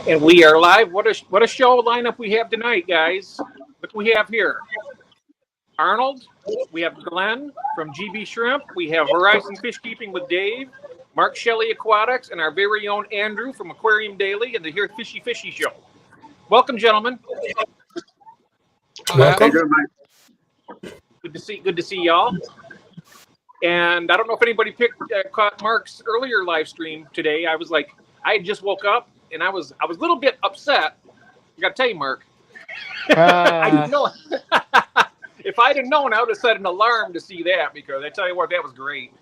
And we are live. What a show lineup we have tonight, guys. Look what we have here. Arnold, we have Glenn from GB Shrimp, we have Horizon Fishkeeping with Dave, Mark Shelley Aquatics, and our very own Andrew from Aquarium Daily and the Here Fishy Fishy Show. Welcome, gentlemen. Welcome. Good to see y'all. And I don't know if anybody caught Mark's earlier live stream today. I had just woke up and I was a little bit upset. I got to tell you, Mark. I didn't know. If I'd have known, I would have set an alarm to see that, because I tell you what, that was great.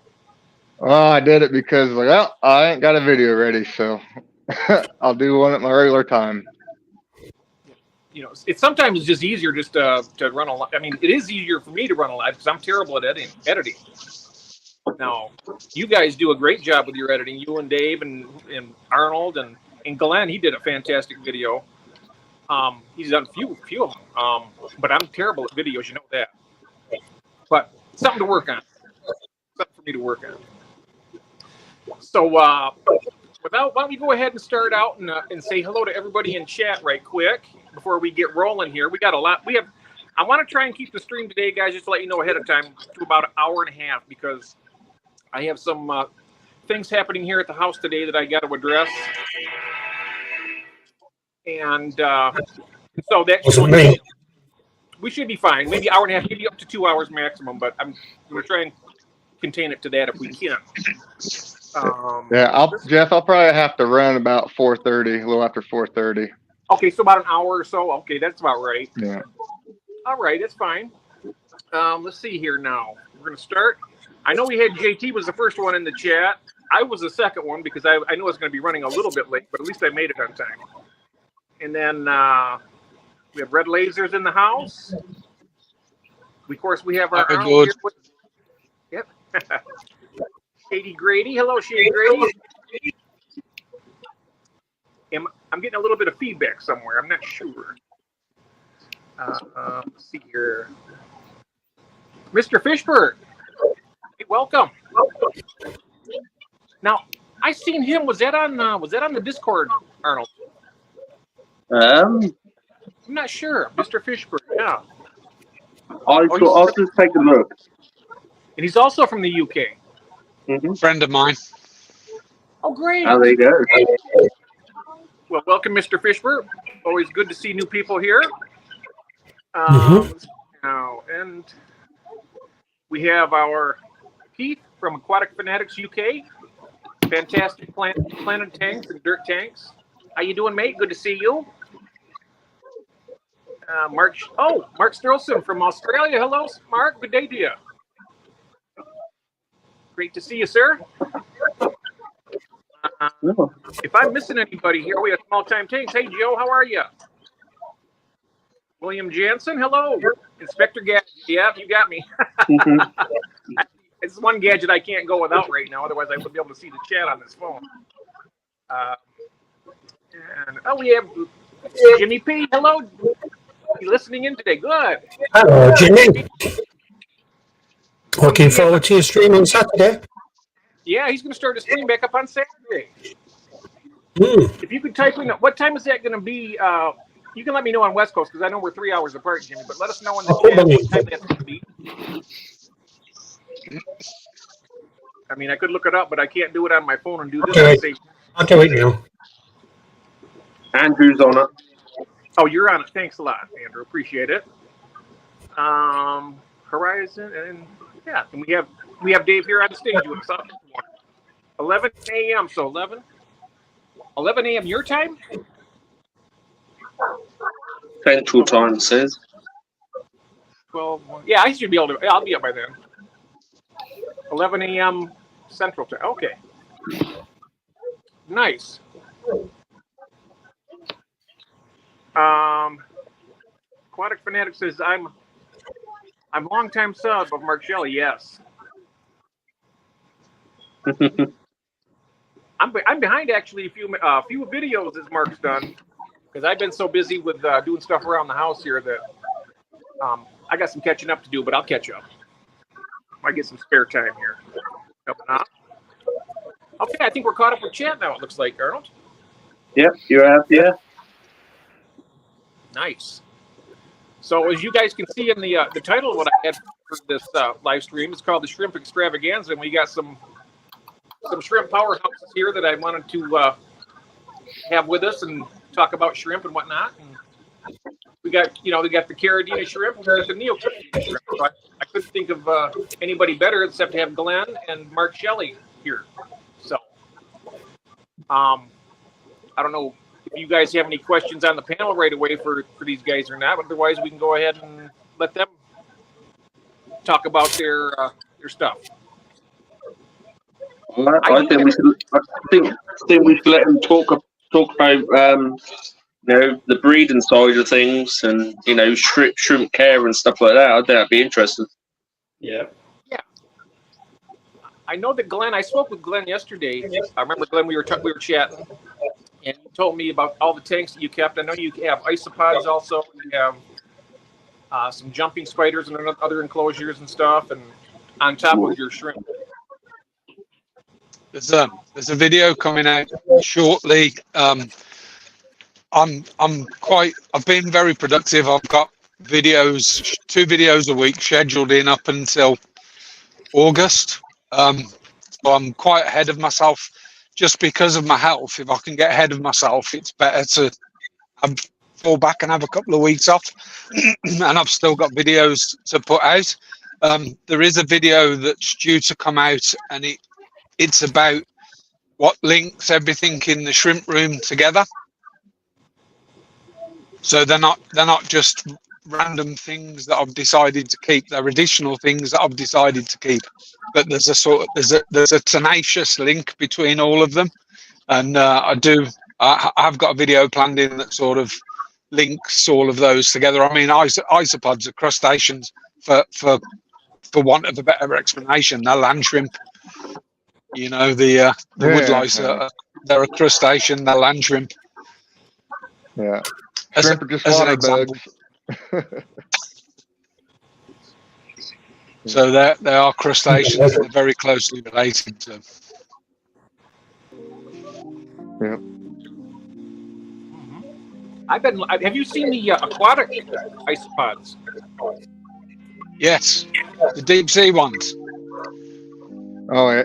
Oh, I did it because, well, I ain't got a video ready, so I'll do one at my regular time. You know, sometimes it's just easier just to run a live. I mean, it is easier for me to run a live because I'm terrible at editing. Now, you guys do a great job with your editing. You and Dave and Arnold and Glenn, he did a fantastic video. He's done a few of them, but I'm terrible at videos, you know that. But something to work on. Something for me to work on. So, why don't we go ahead and start out and say hello to everybody in chat right quick before we get rolling here. We got a lot. I want to try and keep the stream today, guys, just to let you know ahead of time, to about an hour and a half, because I have some things happening here at the house today that I got to address. And so that we should be fine. Maybe hour and a half, maybe up to 2 hours maximum. But I'm going to try and contain it to that if we can. Jeff, I'll probably have to run about 4:30, a little after 4:30. Okay, so about an hour or so. Okay, that's about right. Yeah. All right, that's fine. Let's see here now. We're going to start. I know we had JT was the first one in the chat. I was the second one because I knew I was going to be running a little bit late, but at least I made it on time. And then we have Red Lasers in the house. Of course, we have our Arnold here. Yep. Shady Grady. Hello, Shady Grady. I'm getting a little bit of feedback somewhere. I'm not sure. Let's see here. Mr. Fishbird. Hey, welcome. Now, I seen him. Was that on the Discord, Arnold? I'm not sure. Mr. Fishburne, yeah. I'll just take a look. And he's also from the UK. Mm-hmm. Friend of mine. Oh, great. Oh, there you go. Well, welcome, Mr. Fishburne. Always good to see new people here. Now, and we have our Keith from Aquatic Fanatics UK. Fantastic planet tanks and dirt tanks. How you doing, mate? Good to see you. Mark Strollson from Australia. Hello, Mark. Good day to you. Great to see you, sir. If I'm missing anybody here, we have Small Time Tanks. Hey, Joe, how are you? William Jansen, hello. Inspector Gadget. Yeah, you got me. It's one gadget I can't go without right now. Otherwise, I wouldn't be able to see the chat on this phone. And we have Jimmy P. Hello. You listening in today? Good. Hello, Jimmy. Looking forward to your stream on Saturday. Yeah, he's going to start a stream back up on Saturday. If you could type in, what time is that going to be? You can let me know on West Coast, because I know we're 3 hours apart, Jimmy, but let us know in the chat what time that's going to be. I mean, I could look it up, but I can't do it on my phone and do this. I'll do it now. Andrew's on it. Oh, you're on it. Thanks a lot, Andrew. Appreciate it. Horizon, and yeah, and we have Dave here on the stage with us. 11 a.m. So 11 a.m. your time. Central time says. 12. Yeah, I should be able to. I'll be up by then. 11 a.m. Central time. Okay. Nice. Aquatic Fanatic says I'm longtime sub of Mark Shelley. Yes. I'm behind actually a few videos that Mark's done, because I've been so busy with doing stuff around the house here that I got some catching up to do, but I'll catch up. I get some spare time here. Okay, I think we're caught up with chat now, it looks like, Arnold. Yep, you have, yeah. Nice. So as you guys can see in the title of what I had for this live stream, it's called the Shrimp Extravaganza, and we got some shrimp powerhouses here that I wanted to have with us and talk about shrimp and whatnot. And we got, we got the Carradina shrimp, and we got the Neo-Carradina shrimp. So I couldn't think of anybody better except to have Glenn and Mark Shelley here. So, I don't know if you guys have any questions on the panel right away for these guys or not. But otherwise, we can go ahead and let them talk about their stuff. I think we should. I think we should let them talk about the breeding side of things and shrimp care and stuff like that. I think that'd be interesting. Yeah. Yeah. I know that Glenn. I spoke with Glenn yesterday. I remember Glenn. We were chatting, and you told me about all the tanks that you kept. I know you have isopods also. You have some jumping spiders and other enclosures and stuff, and on top of your shrimp. There's a video coming out shortly. I've been very productive. I've got 2 videos a week scheduled in up until August. So I'm quite ahead of myself just because of my health. If I can get ahead of myself, it's better to fall back and have a couple of weeks off. And I've still got videos to put out. There is a video that's due to come out, and it's about what links everything in the shrimp room together. So they're not just random things that I've decided to keep. They're additional things that I've decided to keep. But there's a tenacious link between all of them, and I've got a video planned in that sort of links all of those together. I mean, isopods are crustaceans for want of a better explanation. They're land shrimp. The wood lice they're a crustacean. They're land shrimp. Yeah. As Shrimp are just an water example. bugs. So they are crustaceans. They're very closely related to. Yeah. Have you seen the aquatic isopods? Yes, the deep sea ones. Oh yeah.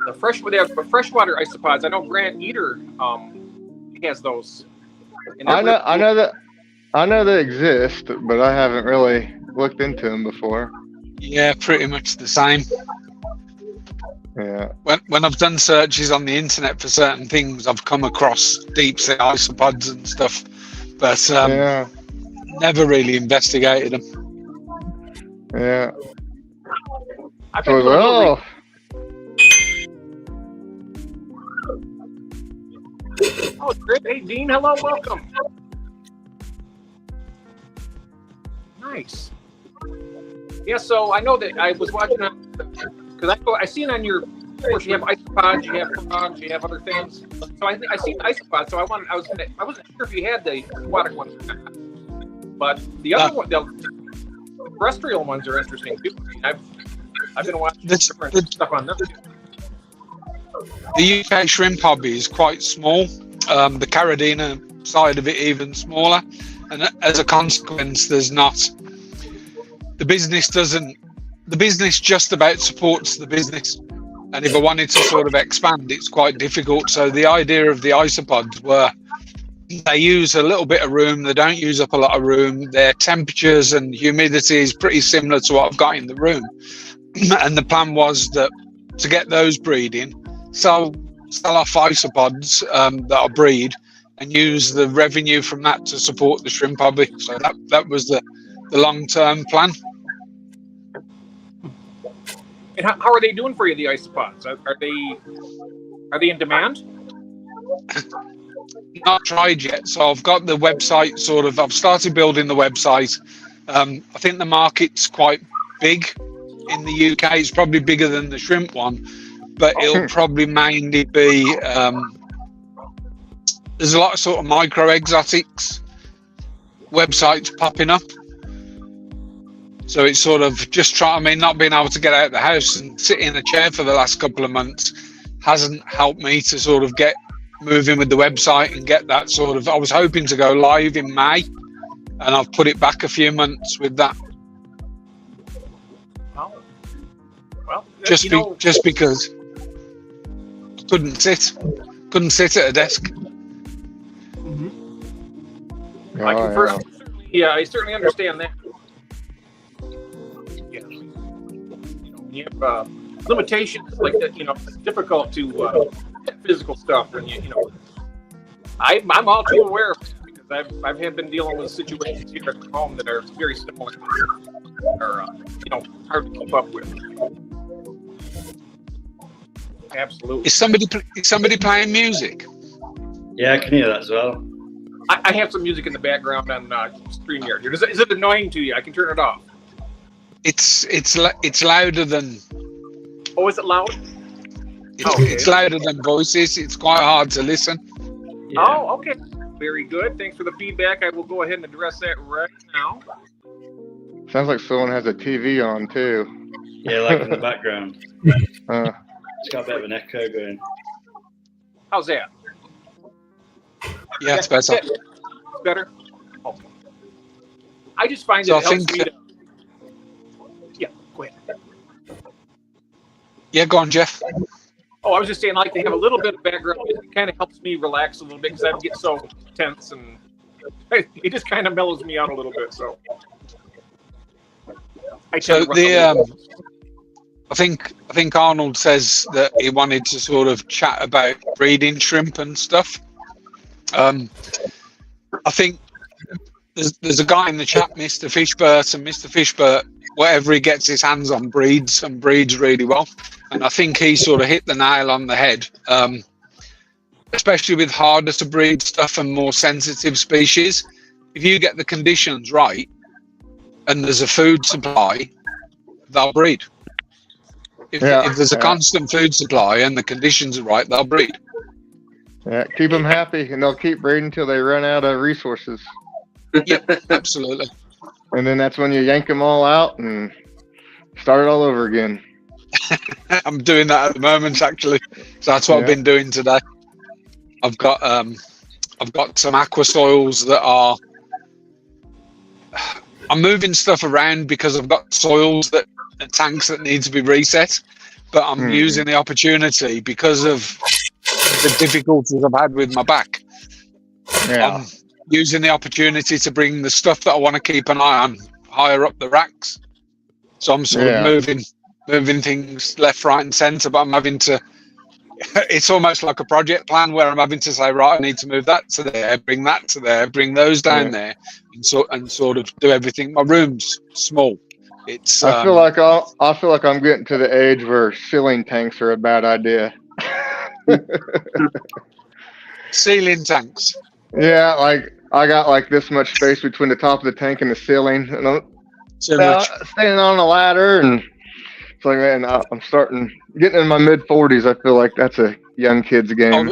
The freshwater isopods. I know Grant Eater has those. And I know they exist, but I haven't really looked into them before. Yeah, pretty much the same. Yeah. When I've done searches on the internet for certain things, I've come across deep sea isopods and stuff, but Yeah. never really investigated them. Yeah. I've So been I was like, Oh, great. Hey, Dean. Hello. Welcome. Nice. Yeah, so I know that I was watching because I seen on your, of course, you have isopods, you have frogs, you have other things. So I seen isopods. So I wasn't sure if you had the aquatic ones or not. But the other one, the terrestrial ones are interesting too. I've been watching different stuff on them. The UK shrimp hobby is quite small. The Carradina side of it even smaller, and as a consequence, the business just about supports the business. And if I wanted to sort of expand, it's quite difficult. So the idea of the isopods were they use a little bit of room, they don't use up a lot of room, their temperatures and humidity is pretty similar to what I've got in the room. And the plan was that to get those breeding, sell off isopods that I breed and use the revenue from that to support the shrimp hobby. So that was the long-term plan. And how are they doing for you, the isopods? Are they in demand? Not tried yet. So I've got the website I've started building the website. I think the market's quite big in the UK. It's probably bigger than the shrimp one, but it'll probably mainly be, there's a lot of sort of micro exotics websites popping up. So it's sort of just not being able to get out of the house and sit in a chair for the last couple of months hasn't helped me to sort of get moving with the website and get that sort of. I was hoping to go live in May, and I've put it back a few months with that. Oh. Well, Just because couldn't sit at a desk. I certainly understand that. Yeah. You have limitations like that. It's difficult to physical stuff, and I'm all too aware of it because I've been dealing with situations here at home that are very similar, or hard to keep up with. Absolutely. Is somebody playing music? Yeah, I can hear that as well. I have some music in the background on StreamYard. Is it annoying to you? I can turn it off. It's louder than. Oh, is it loud? It's louder than voices. It's quite hard to listen. Yeah. Oh, okay. Very good. Thanks for the feedback. I will go ahead and address that right now. Sounds like someone has a TV on too. Yeah, like in the background. It's got a bit of an echo going. How's that? Yeah, it's better. It's better? Okay. I just find So it helps me to... Yeah, go ahead. Yeah, go on, Jeff. Oh, I was just saying, I like to have a little bit of background. It kind of helps me relax a little bit because I get so tense, and it just kind of mellows me out a little bit. So, I think Arnold says that he wanted to sort of chat about breeding shrimp and stuff. I think there's a guy in the chat, Mr. Fishbert, and Mr. Fishbert, whatever he gets his hands on, breeds really well. And I think he sort of hit the nail on the head, especially with harder to breed stuff and more sensitive species. If you get the conditions right and there's a food supply, they'll breed. If there's a constant food supply and the conditions are right, they'll breed. Yeah, keep them happy, and they'll keep breeding until they run out of resources. Yeah, absolutely. And then that's when you yank them all out and start it all over again. I'm doing that at the moment, actually. So that's what I've been doing today. I've got some aqua soils that are. I'm moving stuff around because I've got soils and tanks that need to be reset, but I'm using the opportunity because of the difficulties I've had with my back. Yeah. I'm using the opportunity to bring the stuff that I want to keep an eye on higher up the racks. So I'm sort of moving things left, right, and centre, but I'm having to. It's almost like a project plan where I'm having to say, right, I need to move that to there, bring that to there, bring those down there, and sort of do everything. My room's small. It's. I feel like I'm getting to the age where ceiling tanks are a bad idea. Ceiling tanks. Yeah, like I got like this much space between the top of the tank and the ceiling, and I'm standing on a ladder, and it's like, man, I'm getting in my mid 40s. I feel like that's a young kid's game.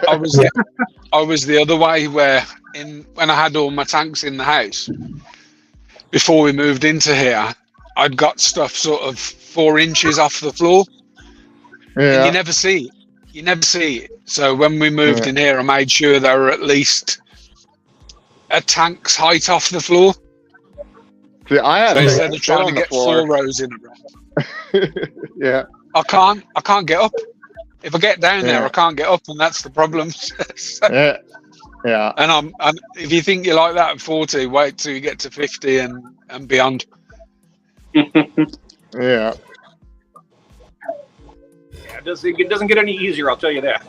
I was the other way, where when I had all my tanks in the house before we moved into here, I'd got stuff sort of 4 inches off the floor. Yeah. And you never see it. So when we moved in here, I made sure they were at least a tank's height off the floor. See, I had instead of trying to get 4 rows in a row. Yeah. I can't get up. If I get down there, I can't get up, and that's the problem. Yeah. Yeah. And if you think you're like that at 40, wait till you get to 50 and beyond. Yeah. It doesn't get any easier, I'll tell you that.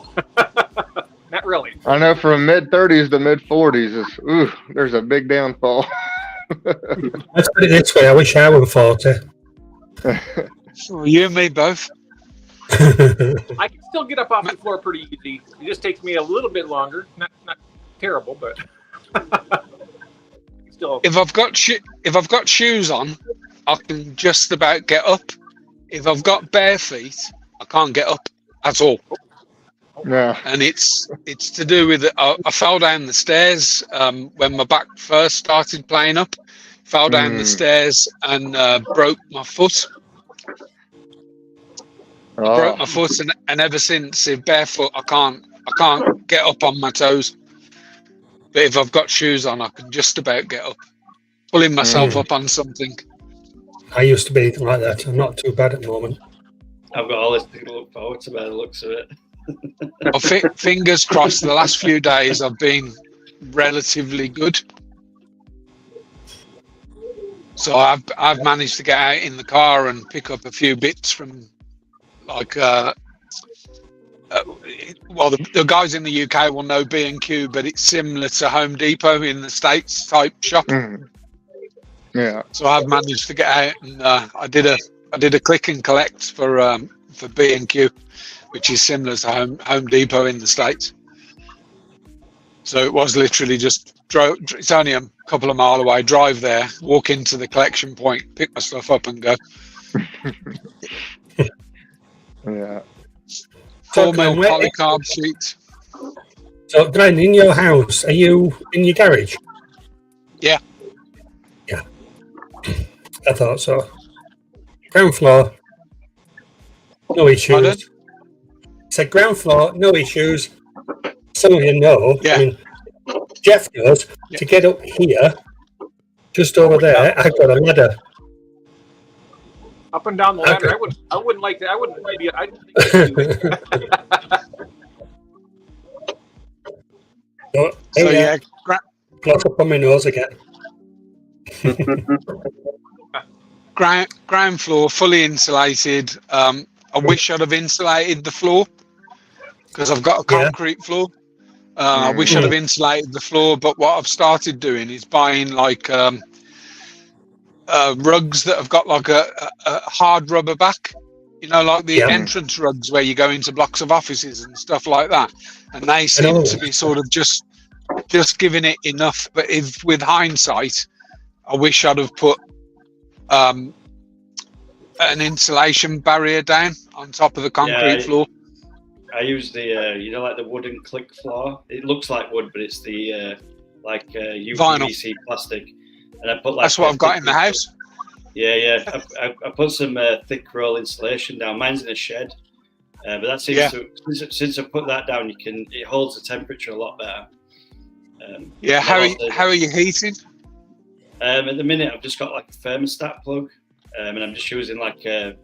Not really. I know from mid 30s to mid 40s, there's a big downfall. Let's put it this way, I wish I were 40. Well, you and me both. I can still get up off the floor pretty easy. It just takes me a little bit longer. Not terrible, but still. If I've got shoes on, I can just about get up. If I've got bare feet, I can't get up at all. Yeah. And it's to do with I fell down the stairs when my back first started playing up. Fell down the stairs and broke my foot. I broke my foot, and ever since, if barefoot, I I can't get up on my toes. But if I've got shoes on, I can just about get up, pulling myself up on something. I used to be like that. I'm not too bad at the moment. I've got all this to look forward to by the looks of it. Well, fingers crossed, the last few days I've been relatively good. So I've managed to get out in the car and pick up a few bits from, like, well, the guys in the UK will know B&Q, but it's similar to Home Depot in the States type shop. Yeah. So I've managed to get out, and I did a click and collect for B&Q, which is similar to Home Depot in the States. So it was literally just it's only a couple of mile away, drive there, walk into the collection point, pick my stuff up and go. Yeah. 4 mil polycarb sheet. So, Glenn, in your house, are you in your garage? Yeah. Yeah. I thought so. Ground floor, no issues. Pardon? Said ground floor, no issues. Some of you know. Yeah. I mean, Jeff knows. Yeah. To get up here, just over there, I've got a ladder. Up and down the ladder. Okay. I wouldn't like that. I wouldn't maybe. I don't think Oh, So yeah. Close up on my nose again. ground floor, fully insulated. I wish I'd have insulated the floor because I've got a concrete floor. I wish I'd have insulated the floor, but what I've started doing is buying like rugs that have got like a hard rubber back, you know, like the entrance rugs where you go into blocks of offices and stuff like that. And they seem to be sort of just giving it enough. But if with hindsight, I wish I'd have put an insulation barrier down on top of the concrete floor. I use the, you know, like the wooden click floor. It looks like wood, but it's the UPVC plastic. And I put like that's what I've got in the house. Yeah. I put some thick roll insulation down. Mine's in a shed, but that seems to since I put that down, it holds the temperature a lot better. How are you heating? At the minute, I've just got like a thermostat plug, and I'm just using like a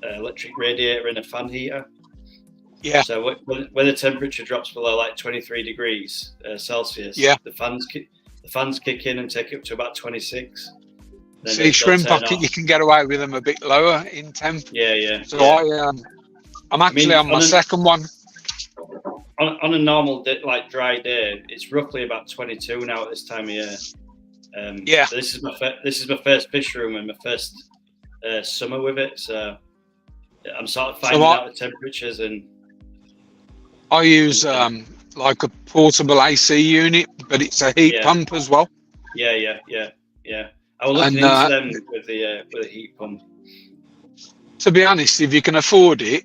electric radiator and a fan heater. Yeah. So when the temperature drops below like 23 degrees Celsius, the fans kick in and take it up to about 26. See, shrimp pocket, you can get away with them a bit lower in temp. Yeah. So I'm actually on my second one. On a normal dry day, it's roughly about 22 now at this time of year. So this is my first fish room and my first summer with it. So I'm sort of finding out the temperatures, and I use like a portable AC unit, but it's a heat pump as well. Yeah. I was looking into them with a heat pump. To be honest, if you can afford it,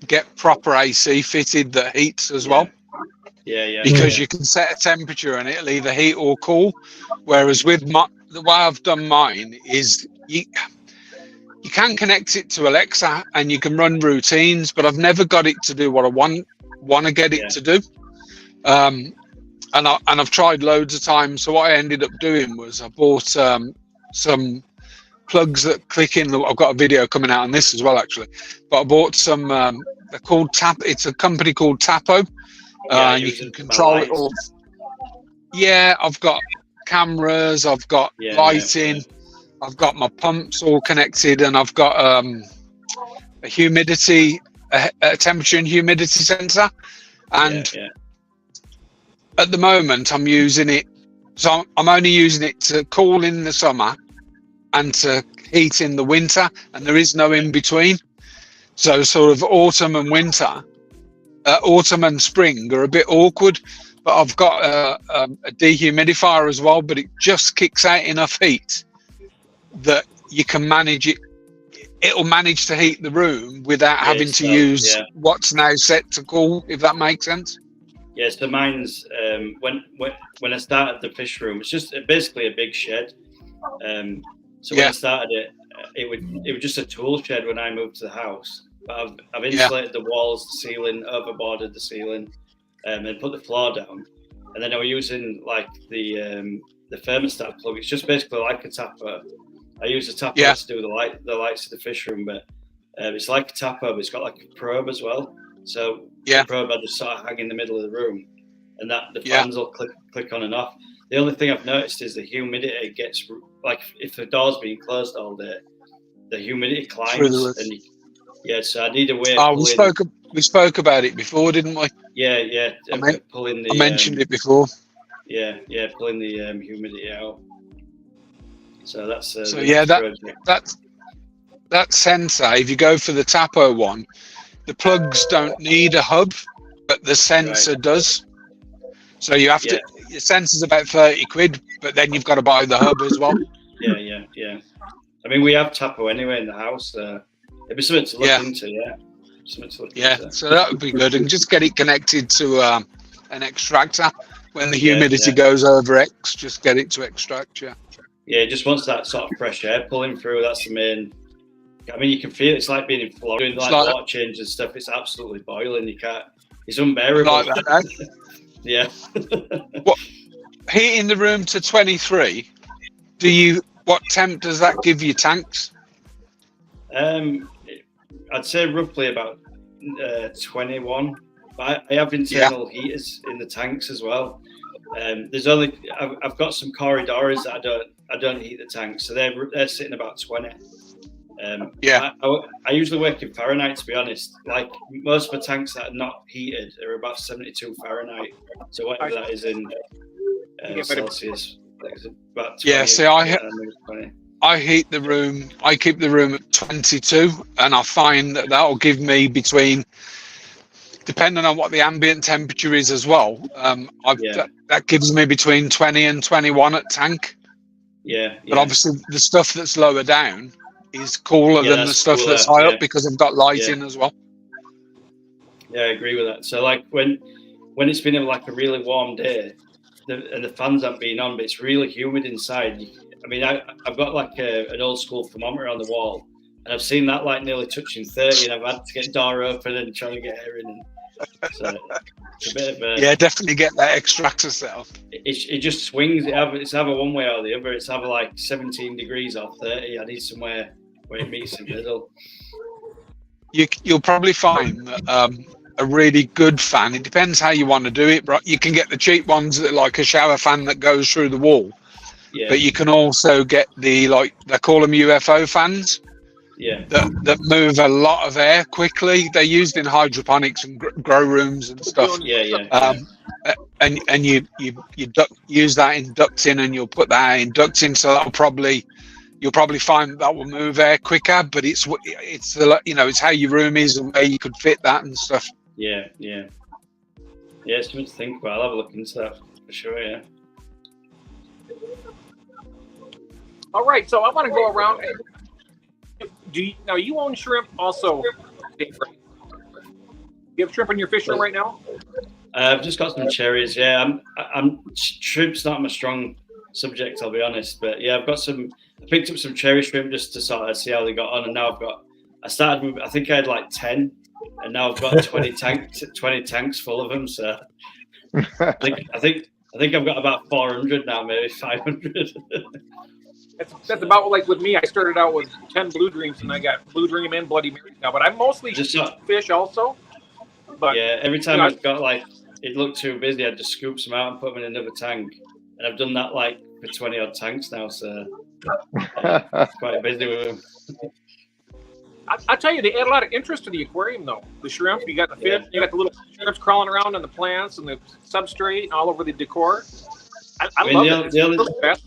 get proper AC fitted that heats as well. Yeah. Because you can set a temperature and it'll either heat or cool. Whereas with the way I've done mine is you can connect it to Alexa and you can run routines, but I've never got it to do what I want to get it to do. And I've tried loads of times. So what I ended up doing was I bought some plugs that click in. I've got a video coming out on this as well, actually. But I bought some. They're called Tap. It's a company called Tapo. You can control it all. Yeah, I've got cameras. I've got lighting. I've got my pumps all connected, and I've got a humidity, a temperature and humidity sensor. And at the moment, I'm using it. So I'm only using it to cool in the summer and to heat in the winter, and there is no in between. So sort of autumn and winter, autumn and spring are a bit awkward. But I've got a dehumidifier as well, but it just kicks out enough heat that you can manage it. It'll manage to heat the room without having to use what's now set to cool, if that makes sense. Yeah, so mine's when I started the fish room, it's just basically a big shed. So when I started it, it was just a tool shed when I moved to the house. But I've insulated the walls, the ceiling, overboarded the ceiling, and put the floor down. And then I was using like the thermostat plug. It's just basically like a tapper. I use the tapper to do the lights of the fish room, but it's like a tapper, but it's got like a probe as well. So the probe I just sort of hang in the middle of the room, and that the fans will click on and off. The only thing I've noticed is the humidity gets like if the door's been closed all day, the humidity climbs. So I need a way. Oh, we spoke about it before, didn't we? Yeah. Pulling the. I mentioned it before. Yeah, pulling the humidity out. So that's that sensor. If you go for the Tapo one, the plugs don't need a hub, but the sensor does. So you have to. Your sensor's about 30 quid, but then you've got to buy the hub as well. Yeah. I mean, we have Tapo anyway in the house. It'd be something to look into. So that would be good, and just get it connected to an extractor. When the humidity goes over X, just get it to extract. Yeah, it just wants that sort of fresh air pulling through. That's the main. I mean, you can feel it's like being in Florida, doing like water change and stuff. It's absolutely boiling. You can't. It's unbearable. Like that, eh? Yeah. What heating the room to 23? What temp does that give you tanks? I'd say roughly about 21. But I have internal heaters in the tanks as well. I've got some corridors that I don't heat the tanks, so they're sitting about 20. I usually work in Fahrenheit, to be honest. Like most of the tanks that are not heated are about 72 Fahrenheit. So whatever that is in Celsius, about 20, see, I heat the room. I keep the room at 22, and I find that'll give me between, depending on what the ambient temperature is as well. That gives me between 20 and 21 at tank. But obviously, the stuff that's lower down is cooler than the stuff that's high up because I've got lighting as well. Yeah, I agree with that. So like when it's been like a really warm day and the fans haven't been on, but it's really humid inside. I mean, I've got like an old school thermometer on the wall, and I've seen that like nearly touching 30, and I've had to get the door open and trying to get air in. And so it's a bit of a definitely get that extractor set up. It just swings. It's either one way or the other. It's either like 17 degrees or 30. I need somewhere where it meets in the middle. You'll probably find that a really good fan. It depends how you want to do it, but you can get the cheap ones that like a shower fan that goes through the wall. Yeah. But you can also get they call them UFO fans. Yeah. That move a lot of air quickly. They're used in hydroponics and grow rooms and stuff. And you use that in ducting, and you'll put that in ducting, so you'll probably find that will move air quicker. But it's it's how your room is and where you could fit that and stuff. Yeah. It's something to think about. I'll have a look into that for sure. Yeah. All right, so I want to go around. Now you own shrimp also, Dave, right? You have shrimp in your fish room right now? I've just got some cherries. Yeah, shrimp's not my strong subject, I'll be honest. But yeah, I picked up some cherry shrimp just to sort of see how they got on, and now I started with, I think I had like 10, and now I've got 20 tanks full of them. So I think I've got about 400 now, maybe 500. That's about like with me. I started out with 10 blue dreams, and I got blue dream and Bloody Marys now. But I'm mostly just fish also. But every time I've got like it looked too busy, I just scoop some out and put them in another tank. And I've done that like for 20 odd tanks now, so quite busy with them. I tell you, they add a lot of interest to the aquarium, though. The shrimp, you got the fish, you got the little shrimps crawling around on the plants and the substrate and all over the decor. I love it.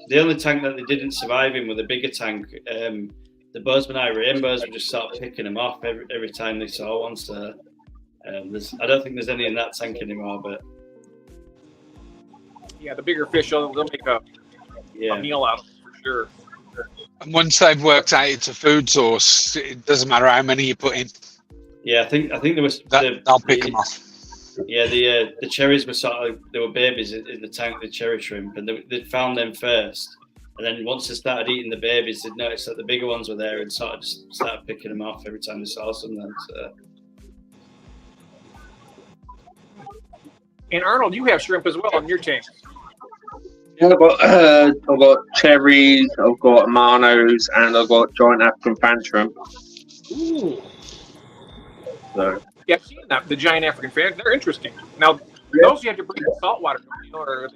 The only tank that they didn't survive in was a bigger tank. The Bozeman Eye rainbows were just sort of picking them off every time they saw one. So I don't think there's any in that tank anymore. But yeah, the bigger fish, they'll make a meal out of them for sure. And once they've worked out it's a food source, it doesn't matter how many you put in. Yeah, I think there was. I'll pick them off. Yeah, the cherries were they were babies in the tank, the cherry shrimp, and they found them first, And then once they started eating the babies, they'd noticed that the bigger ones were there and sort of just started picking them off every time they saw some. Then, so. And Arnold, you have shrimp as well in your tank. Yeah, I've got cherries, I've got Amanos, and I've got giant African fan shrimp. Ooh. So. Yeah, I've seen that. The giant African fan. They're interesting. Now, those you have to bring in salt water, or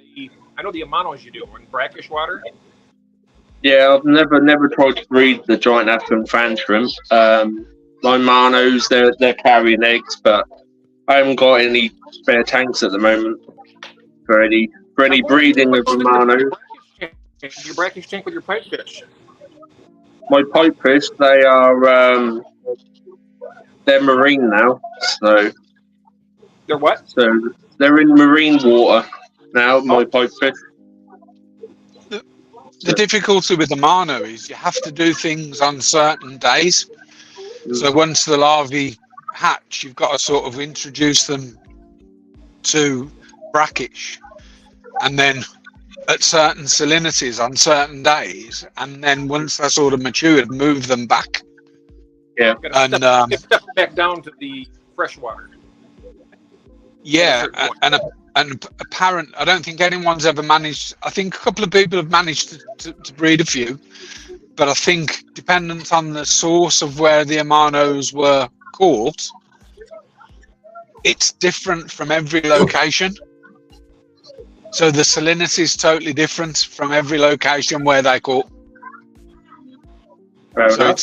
I know the Amanos you do in brackish water. Yeah, I've never tried to breed the giant African fan shrimp. My Amanos, they're carrying eggs, but I haven't got any spare tanks at the moment for any breeding of Amanos. Your brackish tank with your pipefish. My pipefish, they're marine now, so. They're what? So they're in marine water now. My pipefish. The difficulty with the Amano is you have to do things on certain days. So once the larvae hatch, you've got to sort of introduce them to brackish, and then at certain salinities on certain days, and then once they're sort of matured, move them back. Yeah, and step back down to the fresh water. Yeah, and apparent. I don't think anyone's ever managed. I think a couple of people have managed to breed a few, but I think dependent on the source of where the Amanos were caught, it's different from every location. So the salinity is totally different from every location where they caught. So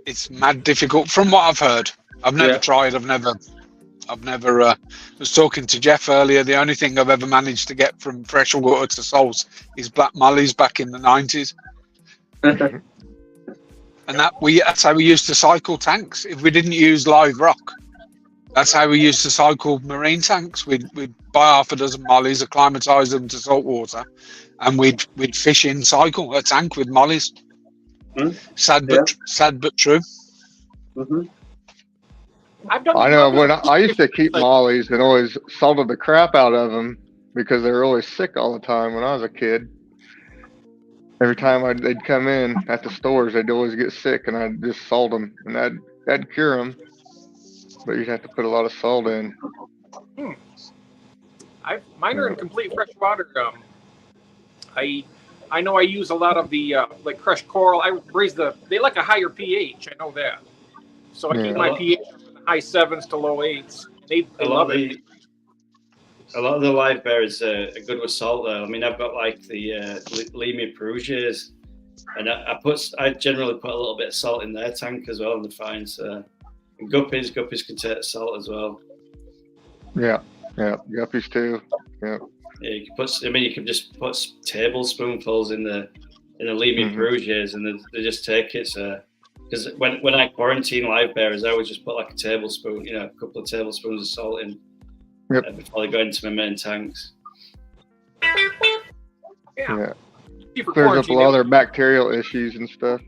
it's mad difficult from what I've heard. I've never tried. I've never was talking to Jeff earlier. The only thing I've ever managed to get from freshwater to salts is black mollies back in the 90s. And that's how we used to cycle tanks. If we didn't use live rock, that's how we used to cycle marine tanks. We'd buy half a dozen mollies, acclimatise them to salt water, and we'd fish in cycle a tank with mollies. Sad but true. Mm-hmm. I know when I used to keep mollies and always salted the crap out of them because they were always sick all the time when I was a kid. Every time they'd come in at the stores, they'd always get sick, and I'd just salt them, and that'd cure them. But you'd have to put a lot of salt in. Mine are in complete fresh water. I know I use a lot of the like crushed coral. They like a higher pH. I know that. So I keep my pH in the high 7s to low 8s. They love it. A lot of the live bears are good with salt though. I mean, I've got like the Lemia perugias, and I generally put a little bit of salt in their tank as well, and they're fine. So, and guppies can take the salt as well. Yeah, guppies too. Yeah. Yeah, you can just put tablespoonfuls in the Lemia perugias, and they just take it. So, because when I quarantine live bears, I always just put like a tablespoon, a couple of tablespoons of salt in. Before they go into my main tanks. Yeah. Clears up a lot of their bacterial issues and stuff.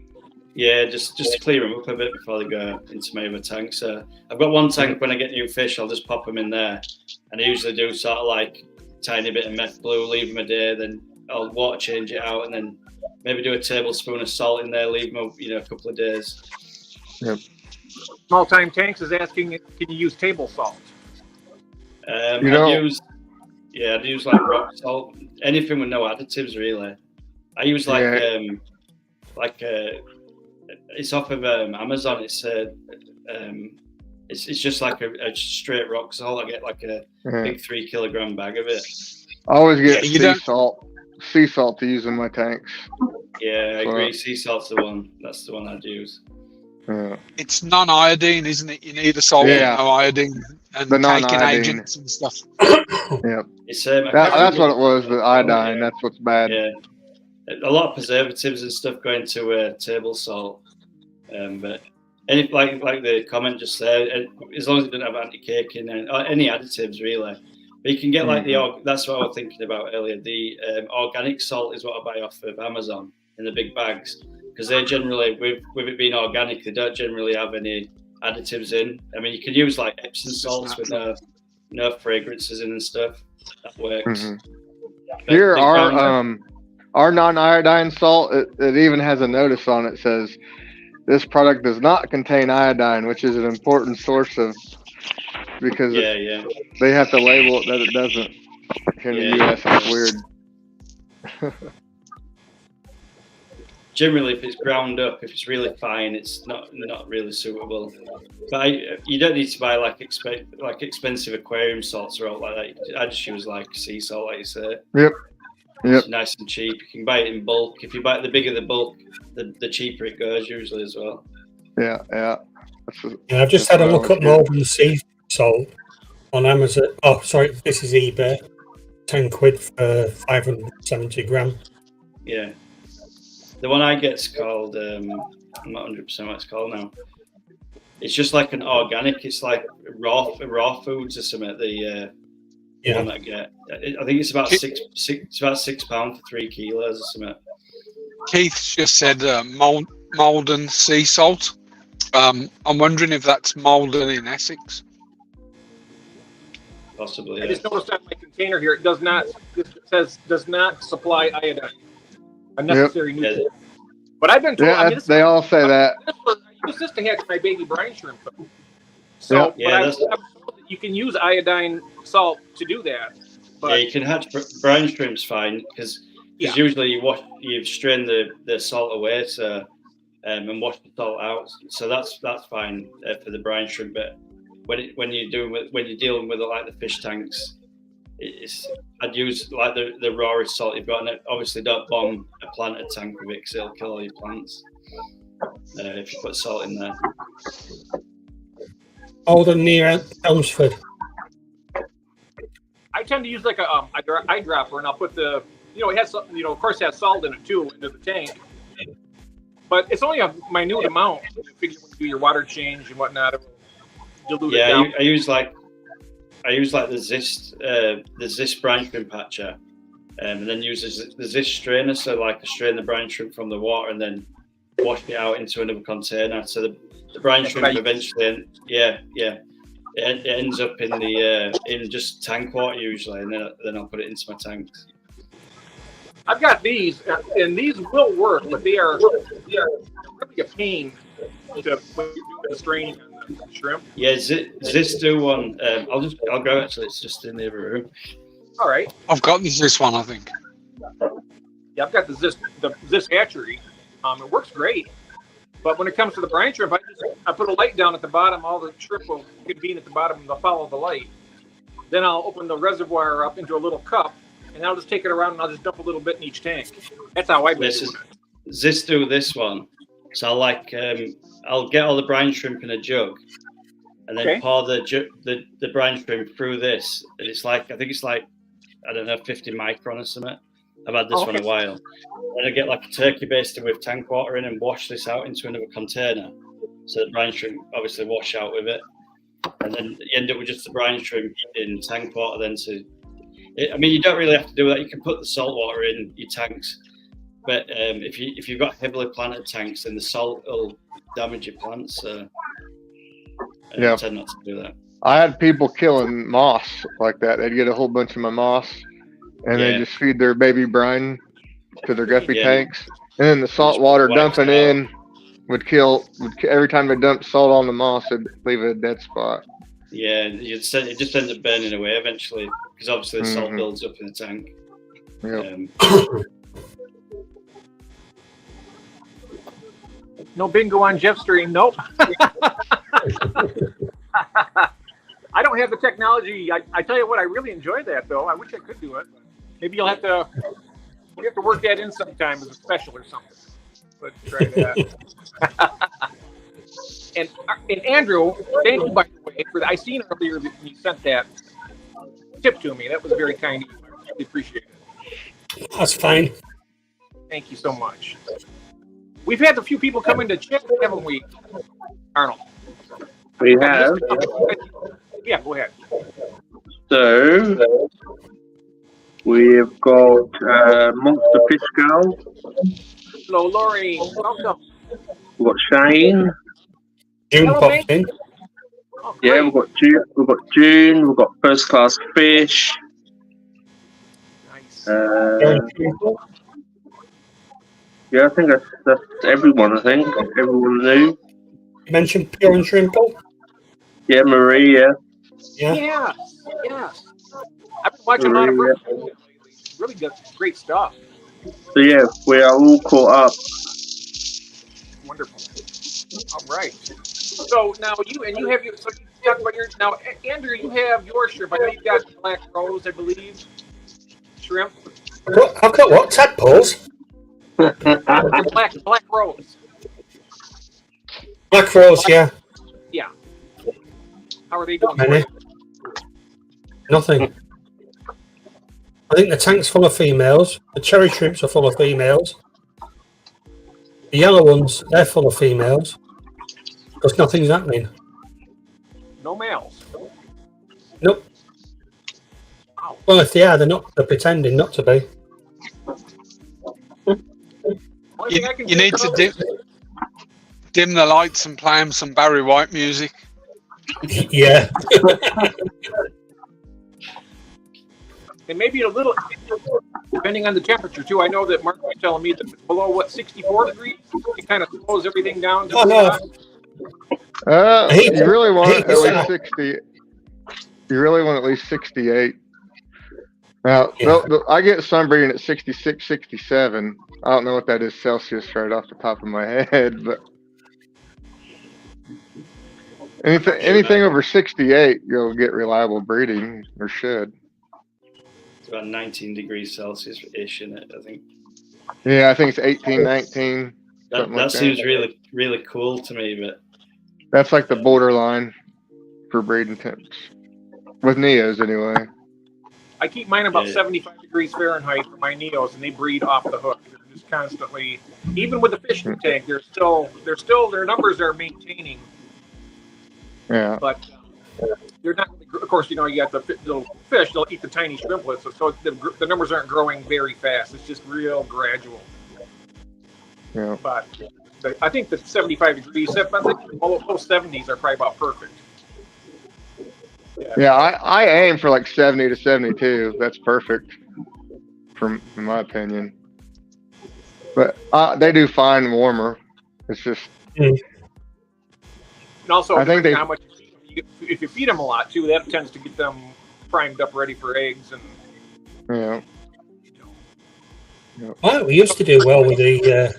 Yeah, just to clear them up a bit before they go into my other tanks. So I've got one tank when I get new fish, I'll just pop them in there. And I usually do sort of like tiny bit of meth blue, leave them a day, then I'll water change it out, and then maybe do a tablespoon of salt in there, leave them a couple of days. Yep. Small Time Tanks is asking, can you use table salt? I'd use like rock salt, anything with no additives really. I use it's off of Amazon. It's just like a straight rock salt. I get like a big 3 kilogram bag of it. I always get sea salt to use in my tanks. Yeah, I agree. Sea salt's the one. That's the one I'd use. It's non-iodine, isn't it? You need a salt with no iodine and the caking agents and stuff. Yep. That's what it was, the iodine. That's what's bad. Yeah. A lot of preservatives and stuff go into table salt. But like the comment just there, as long as it doesn't have anti-caking and any additives really. But you can get like that's what I was thinking about earlier. The organic salt is what I buy off of Amazon in the big bags. Because they generally, with it being organic, they don't generally have any additives in. I mean, you can use like Epsom salts with no fragrances in and stuff. That works. Here, our non-iodine salt, it even has a notice on it says this product does not contain iodine, which is an important source of because they have to label it that it doesn't. In the U.S., it's weird. Generally, if it's ground up, if it's really fine, it's not really suitable. But you don't need to buy like expensive aquarium salts or all like that. I just use like sea salt, like you say. Yep. It's nice and cheap. You can buy it in bulk. If you buy it, the bigger the bulk, the cheaper it goes usually as well. Yeah. I've just had a look at Malden sea salt on Amazon. Oh, sorry, this is eBay. £10 for 570 gram. Yeah. The one I get's called, I'm not 100% what it's called now. It's just like an organic. It's like raw foods or something. The one that I get. I think it's about £6 for 3 kilos or something. Keith just said Malden sea salt. I'm wondering if that's Malden in Essex. Possibly. I just noticed on my container here, it says does not supply iodine. Unnecessary nutrients. But I've been told. They all say that. I use this to hatch my baby brine shrimp. So, you can use iodine salt to do that. But you can hatch brine shrimp's fine because usually you strain the salt away, so and wash the salt out. So that's fine for the brine shrimp. But when you're dealing with like the fish tanks, I'd use like the rawest salt you've got, and obviously don't bomb a planted tank with it because it'll kill all your plants if you put salt in there. Older near Elmsford. I tend to use like a eyedropper, and I'll put it has of course it has salt in it too into the tank, but it's only a minute amount. You figure when you do your water change and whatnot, dilute it down. I use like the Zist brine shrimp hatcher, and then use the Zist strainer. So like I strain the brine shrimp from the water and then wash it out into another container. So the brine shrimp eventually, it ends up in in just tank water usually, and then I'll put it into my tanks. I've got these, and these will work, but they are really a pain when you do the straining on the shrimp. Yeah, Zist do one. I'll go. Actually, it's just in the other room. All right. I've got this one, I think. Yeah, I've got the Zist hatchery. It works great, but when it comes to the brine shrimp, I put a light down at the bottom. All the shrimp will convene at the bottom, and they'll follow the light. Then I'll open the reservoir up into a little cup, and I'll just take it around, and I'll just dump a little bit in each tank. That's how I do it. Zist do this one. So I'll get all the brine shrimp in a jug, and then pour the brine shrimp through this. And it's like, I think it's like, I don't know, 50 micron or something. I've had this one a while. Then I get like a turkey basted with tank water in and wash this out into another container. So the brine shrimp obviously wash out with it. And then you end up with just the brine shrimp in tank water then you don't really have to do that. You can put the salt water in your tanks. But if you've got heavily planted tanks, then the salt will damage your plants. So I tend not to do that. I had people killing moss like that. They'd get a whole bunch of my moss, and they just feed their baby brine to their guppy tanks. And then the salt water dumping in would kill. Every time they dumped salt on the moss, it'd leave a dead spot. Yeah, it just ends up burning away eventually because obviously the salt builds up in the tank. Yep. No bingo on Jeff's stream. Nope. I don't have the technology. I tell you what, I really enjoy that though. I wish I could do it. Maybe you'll have to work that in sometime as a special or something. Let's try that. and Andrew, thank you by the way for I seen earlier that you sent that tip to me. That was very kind of you. I really appreciate it. That's fine. Thank you so much. We've had a few people come in to check, haven't we, Arnold? We have. Yeah, go ahead. So, we've got Monster Fish Girl. Hello, Lori. Welcome. We've got Shane. June popped in. Oh, yeah, we've got June. We've got First Class Fish. Nice. Yeah, I think that's everyone. I think everyone knew. You mentioned Pure and Trimple. Yeah, Marie. Yeah. Yeah. Yes. I've been watching a lot of her lately. Really good, great stuff. So yeah, we are all caught up. Wonderful. All right. So now you have your. So you talk about your now, Andrew. You have your shrimp. I know you've got black rose, I believe. Shrimp. I've got what? Tadpoles? Black rose. Black rose, yeah. Yeah. How are they doing? Many. Nothing. I think the tank's full of females. The cherry shrimps are full of females. The yellow ones, they're full of females. Because nothing's happening. No males. Nope. Wow. Well, if they are, they're pretending not to be. You need to dim the lights and play them some Barry White music. Yeah. And maybe a little, depending on the temperature too. I know that Mark was telling me that below 64 degrees, it kind of slows everything down. Oh no. You really want at least 60. You really want at least 68. Now, I get sunbreeding at 66, 67. I don't know what that is Celsius right off the top of my head, but anything over 68, you'll get reliable breeding, or should. It's about 19 degrees Celsius-ish in it, I think. Yeah, I think it's 18, 19. That seems really, really cool to me, but that's like the borderline for breeding temps. With Neos, anyway. I keep mine about 75 degrees Fahrenheit for my Neos, and they breed off the hook. They're just constantly, even with the fishing tank, their numbers are maintaining. Yeah. But they're not. Of course, you got the little fish; they'll eat the tiny shrimplets, so the numbers aren't growing very fast. It's just real gradual. Yeah. But I think the 75 degrees, I think low 70s are probably about perfect. Yeah, I aim for like 70 to 72. That's perfect, in my opinion. But they do fine warmer. It's just. And also, I think how much if you feed them a lot too, that tends to get them primed up, ready for eggs, and. Yeah. Well, we used to do well with the.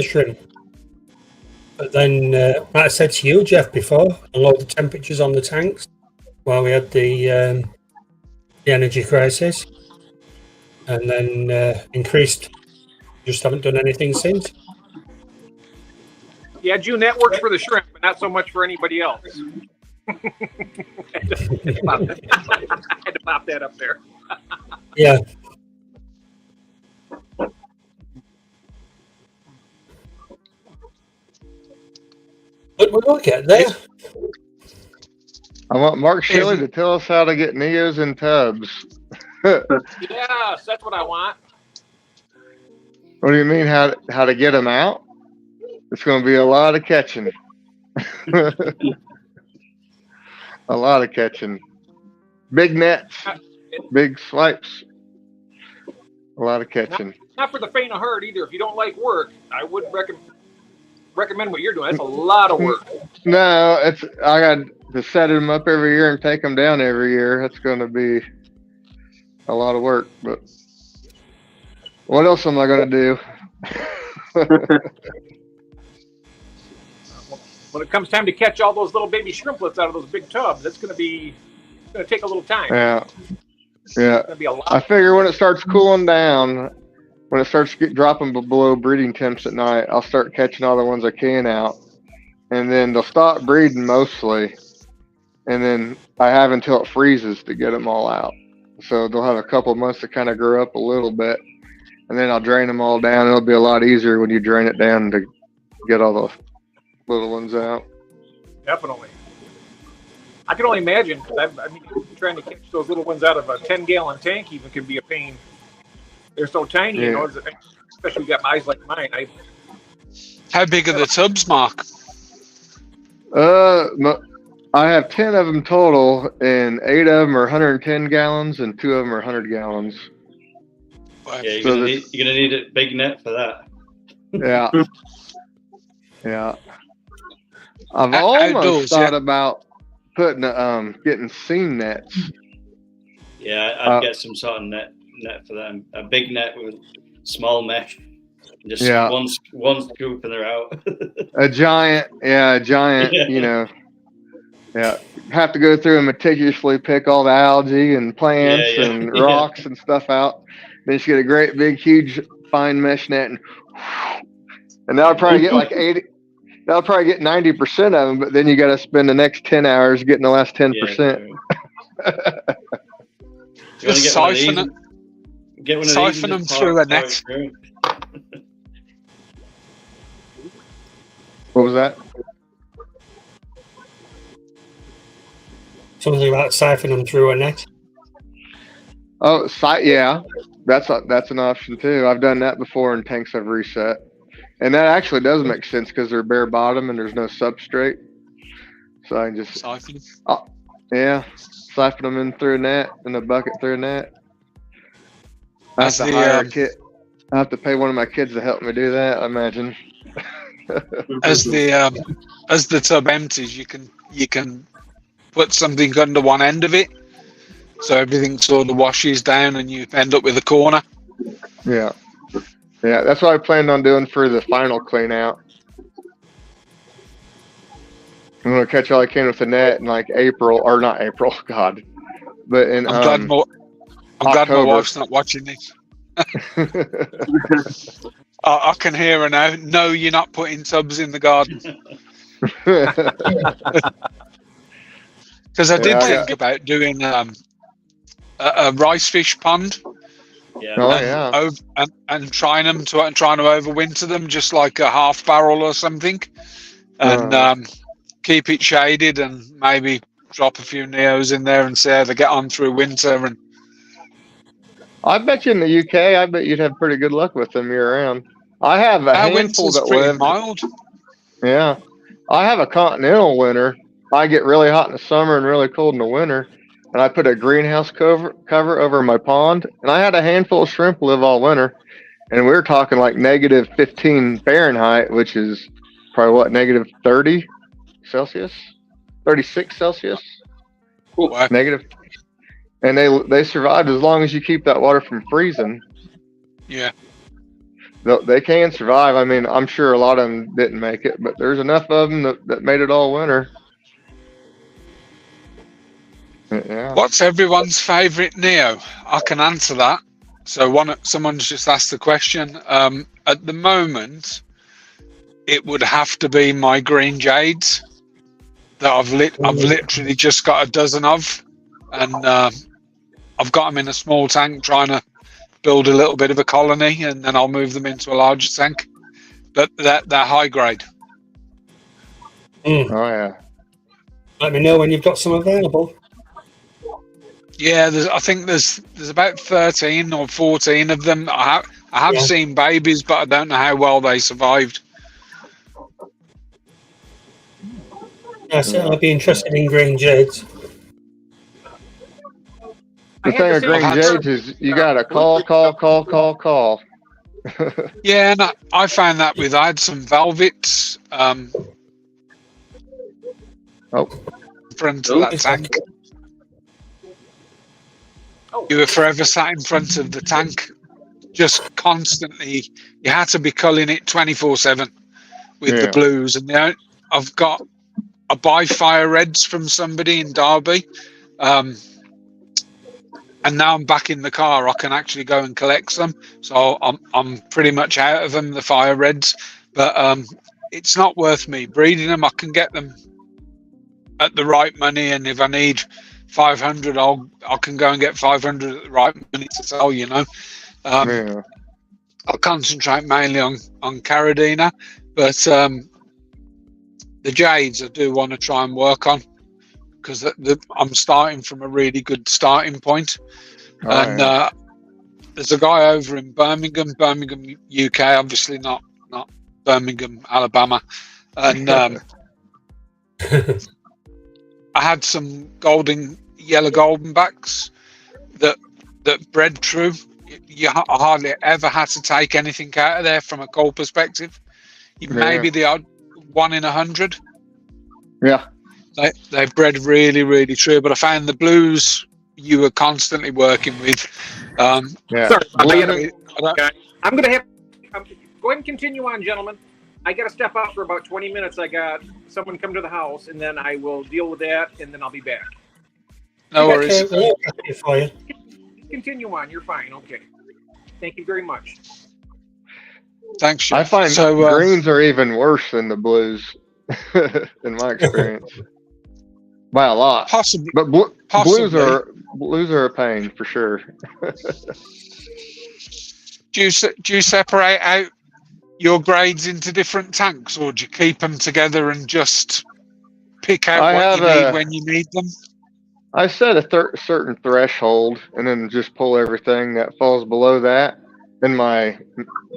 Shrimp. But then, like I said to you, Jeff, before, lower the temperatures on the tanks while we had the energy crisis, and then increased. Just haven't done anything since. Yeah, June, that works for the shrimp, but not so much for anybody else. I had to pop that up there. Yeah. But we'll get there. I want Mark Shelley to tell us how to get Neos in tubs. Yes, that's what I want. What do you mean, how to get them out? It's going to be a lot of catching. A lot of catching. Big nets, big swipes. A lot of catching. Not for the faint of heart either. If you don't like work, I would recommend what you're doing. That's a lot of work. No, I got to set them up every year and take them down every year. That's going to be a lot of work. But what else am I going to do? When it comes time to catch all those little baby shrimplets out of those big tubs, it's going to take a little time. Yeah. It's going to be a lot. I figure when it starts cooling down, when it starts dropping below breeding temps at night, I'll start catching all the ones I can out, and then they'll stop breeding mostly, and then I have until it freezes to get them all out. So they'll have a couple of months to kind of grow up a little bit, and then I'll drain them all down. It'll be a lot easier when you drain it down to get all the little ones out. Definitely. I can only imagine, because trying to catch those little ones out of a 10-gallon tank even can be a pain. They're so tiny, Yeah. especially if you got eyes like mine. How big are the tubs, Mark? I have 10 of them total, and 8 of them are 110 gallons, and 2 of them are 100 gallons. Yeah, you're gonna need a big net for that. Yeah. Yeah. I've almost thought about putting getting seam nets. Yeah, I'd get some sort of net for them. A big net with small mesh. Just one scoop and they're out. a giant, you know. Yeah. Have to go through and meticulously pick all the algae and plants and rocks and stuff out. Then you get a great big huge fine mesh net and that'll probably get like 80. That'll probably get 90% of them, but then you got to spend the next 10 hours getting the last 10%. Just siphon them. Siphon them through a net. What was that? Something about siphoning them through a net. Oh, yeah, that's an option too. I've done that before in tanks I've reset. And that actually does make sense because they're bare bottom and there's no substrate. So I can just siphon. Siphon them in through a net in a bucket through a net. I have to hire a kid. I have to pay one of my kids to help me do that, I imagine. As the tub empties, you can put something under one end of it, so everything sort of washes down and you end up with a corner. Yeah. Yeah, that's what I planned on doing for the final clean out. I'm gonna catch all I can with the net in like April, or not April, God. But in I'm glad my wife's not watching this. I can hear her now. No, you're not putting tubs in the garden. Because I did think about doing a rice fish pond. And trying to overwinter them, just like a half barrel or something, and keep it shaded, and maybe drop a few neos in there and see how they get on through winter. And I bet you in the UK, I bet you'd have pretty good luck with them year round. I have a handful that live mild. Yeah, I have a continental winter. I get really hot in the summer and really cold in the winter. And I put a greenhouse cover over my pond, and I had a handful of shrimp live all winter. And we were talking like negative 15 Fahrenheit, which is probably what, negative 30 Celsius, 36 Celsius, negative. And they survived as long as you keep that water from freezing. Yeah, they can survive. I mean, I'm sure a lot of them didn't make it, but there's enough of them that made it all winter. Yeah. What's everyone's favourite neo? I can answer that. So someone's just asked the question. At the moment, it would have to be my green jades that I've literally just got a dozen of, and I've got them in a small tank trying to build a little bit of a colony, and then I'll move them into a larger tank. But they're high grade. Oh yeah. Let me know when you've got some available. Yeah, I think there's about 13 or 14 of them. I have seen babies, but I don't know how well they survived. Yeah, so I'd be interested in green jades. The thing with green jades is you got to call. Yeah, and I found that I had some velvets. In front of that tank. You were forever sat in front of the tank, just constantly. You had to be culling it 24/7 with the blues. And I buy fire reds from somebody in Derby, and now I'm back in the car. I can actually go and collect them. So I'm pretty much out of them, the fire reds. But it's not worth me breeding them. I can get them at the right money, and if I need 500, I can go and get 500 at the right money to sell. I'll concentrate mainly on Caradina, but the jades I do want to try and work on, because I'm starting from a really good starting point. There's a guy over in Birmingham, UK, obviously not Birmingham, Alabama, and I had some yellow golden backs that bred true you hardly ever had to take anything out of there from a coal perspective. Maybe the odd 1 in 100. Yeah. They've bred really, really true. But I found the blues you were constantly working with. Yeah. Sorry, I'm going to have go ahead and continue on, gentlemen. I got to step out for about 20 minutes. I got someone come to the house, and then I will deal with that, and then I'll be back. No worries. For you. Continue on. You're fine. Okay. Thank you very much. Thanks, Jeff. I find greens are even worse than the blues, in my experience, by a lot. Possibly, but blues are a pain for sure. Do you separate out your grades into different tanks, or do you keep them together and just pick out what you need when you need them? I set a certain threshold and then just pull everything that falls below that in my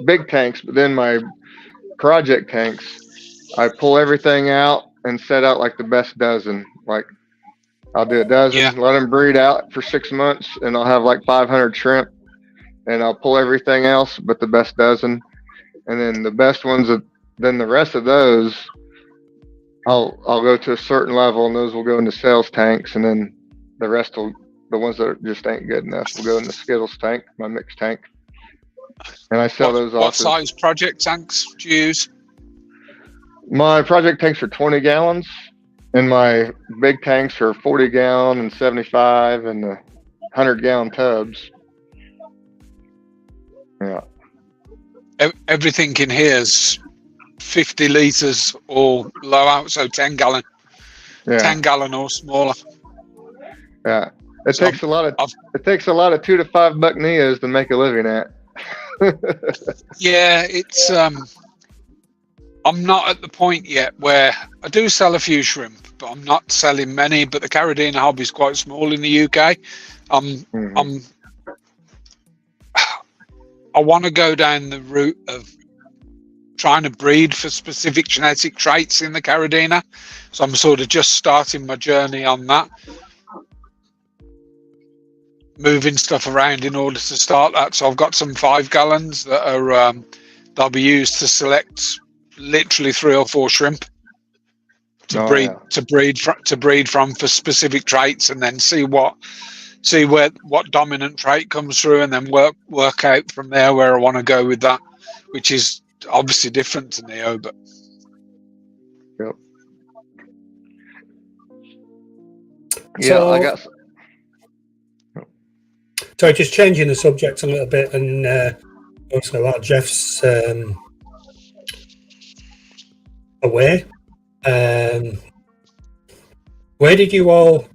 big tanks. But then my project tanks, I pull everything out and set out like the best dozen. Like I'll do a dozen, let them breed out for 6 months, and I'll have like 500 shrimp, and I'll pull everything else but the best dozen. And then the best ones, then the rest of those, I'll go to a certain level, and those will go into sales tanks, and then the rest the ones that just ain't good enough, will go in the Skittles tank, my mixed tank. And I sell those off. What size project tanks do you use? My project tanks are 20 gallons, and my big tanks are 40 gallon and 75 and the 100-gallon tubs. Yeah. Everything in here is 50 liters or lower, so 10 gallon. Yeah. 10 gallon or smaller. Yeah. It takes a lot of $2 to $5 Neos to make a living at. Yeah, it's I'm not at the point yet where I do sell a few shrimp, but I'm not selling many. But the Carradina hobby is quite small in the UK. I want to go down the route of trying to breed for specific genetic traits in the Carradina. So I'm sort of just starting my journey on that. Moving stuff around in order to start that. So I've got some 5 gallons that are that'll be used to select literally 3 or 4 shrimp to breed from for specific traits, and then see what dominant trait comes through, and then work out from there where I want to go with that, which is obviously different to Neo, but yep. So, I got. So just changing the subject a little bit, and also while Jeff's away, where did you all?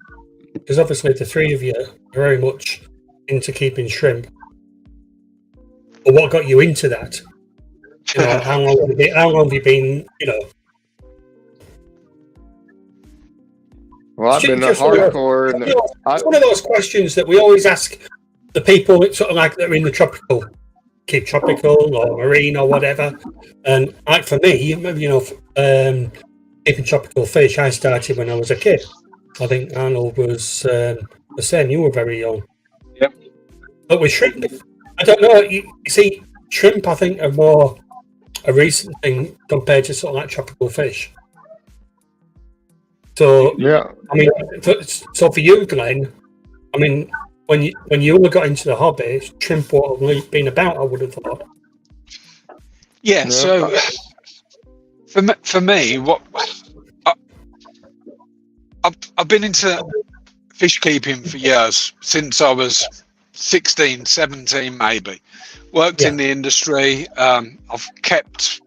Because obviously the three of you are very much into keeping shrimp. But what got you into that? You know, how long have you been? You know. Well, I've been hardcore. It's one of those questions that we always ask the people that sort of like that are in the keep tropical or marine or whatever. And like for me, you know, keeping tropical fish, I started when I was a kid. I think Arnold was the same. You were very young. Yep. But with shrimp, I don't know. You see, shrimp, I think, are more a recent thing compared to sort of like tropical fish. So yeah, I mean, so for you, Glenn, I mean, when you got into the hobby, shrimp would have been about, I would have thought. Yeah. So for me, what I've been into fish keeping for years, since I was 16, 17 maybe. Worked in the industry. I've kept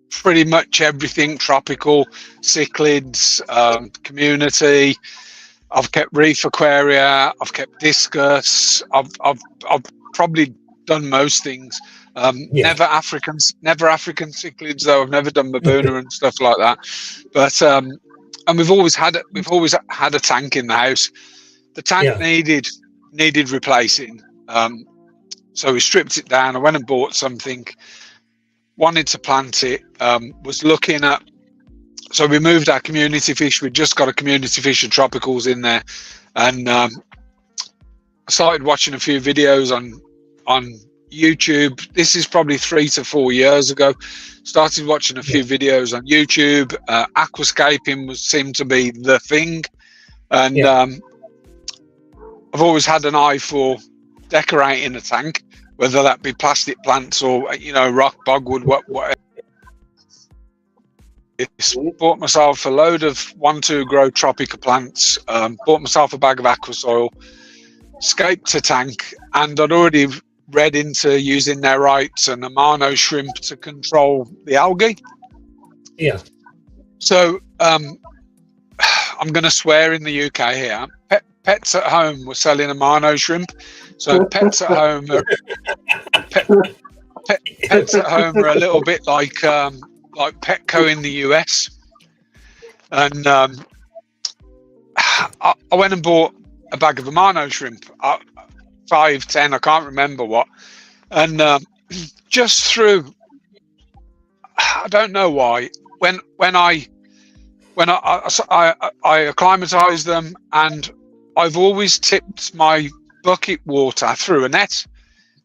pretty much everything tropical, cichlids, community. I've kept reef aquaria. I've kept discus. I've probably done most things. Never African cichlids though. I've never done Babuna and stuff like that. But and we've always had a tank in the house. The tank needed replacing. So we stripped it down. I went and bought something. Wanted to plant it. Was looking at. So we moved our community fish. We'd just got a community fish of tropicals in there, and I started watching a few videos on on YouTube. This is probably 3 to 4 years ago. Started watching a few videos on YouTube. Aquascaping seemed to be the thing, and I've always had an eye for decorating a tank, whether that be plastic plants or rock, bogwood, whatever. Bought myself a load of 1-2 grow tropica plants. Bought myself a bag of aqua soil. Scaped a tank, and I'd already read into using nerites and amano shrimp to control the algae. Yeah. So I'm going to swear in the UK here. Pets at Home were selling amano shrimp. So Pets at Home are, Pets at Home are a little bit like Petco in the US. And I went and bought a bag of amano shrimp, 5, 10, I can't remember what, and just through, I don't know why, when I acclimatized them, and I've always tipped my bucket water through a net,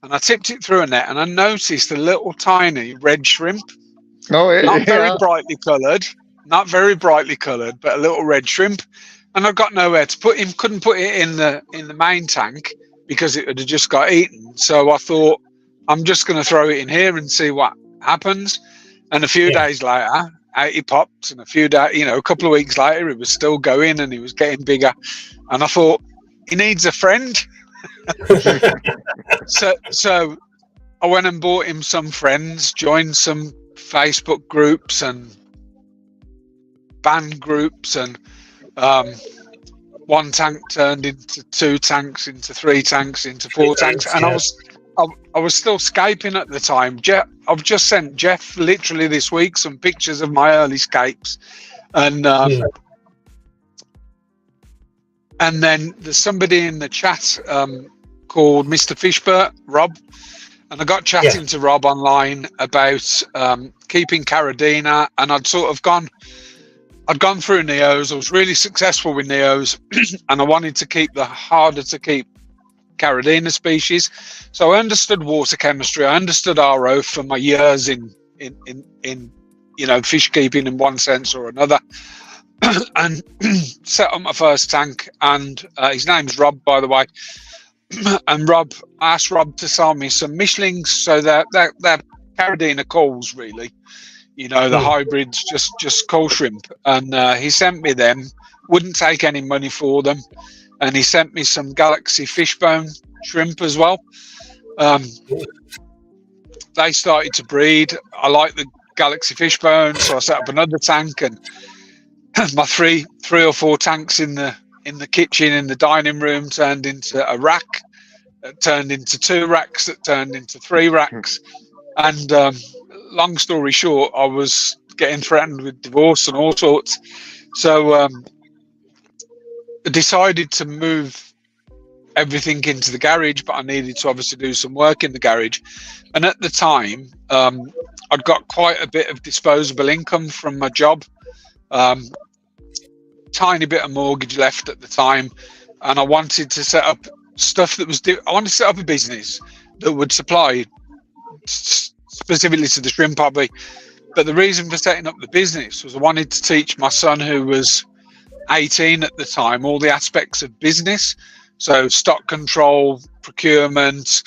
and I tipped it through a net, and I noticed a little tiny red shrimp. Not very brightly coloured, but a little red shrimp. And I've got nowhere to put him. Couldn't put it in the main tank because it had just got eaten. So I thought, I'm just going to throw it in here and see what happens. And a few days later, out he popped. And a couple of weeks later, it was still going and he was getting bigger. And I thought, he needs a friend. So I went and bought him some friends, joined some Facebook groups and band groups, and one tank turned into 2 tanks, into 3 tanks, into 4 tanks, and I was still Skyping at the time. I've just sent Jeff literally this week some pictures of my early scapes, and then there's somebody in the chat called Mr. Fishbert, Rob, and I got chatting to Rob online about keeping Caradina, and I'd gone through Neos. I was really successful with Neos, and I wanted to keep the harder to keep Caradina species. So I understood water chemistry. I understood RO for my years in fish keeping in one sense or another, and set up my first tank. And his name's Rob, by the way. And I asked Rob to sell me some Mishlings, so they're Caradina calls, really. The hybrids, just coal shrimp. And he sent me them, wouldn't take any money for them. And he sent me some Galaxy fishbone shrimp as well. They started to breed. I like the Galaxy fishbone, so I set up another tank, and my three or 4 tanks in the kitchen, in the dining room, turned into a rack, turned into 2 racks, that turned into 3 racks. And long story short, I was getting threatened with divorce and all sorts. So I decided to move everything into the garage, but I needed to obviously do some work in the garage. And at the time, I'd got quite a bit of disposable income from my job. Tiny bit of mortgage left at the time, and I wanted to set up stuff that was I wanted to set up a business that would supply specifically to the shrimp hobby. But the reason for setting up the business was I wanted to teach my son, who was 18 at the time, all the aspects of business. So stock control, procurement,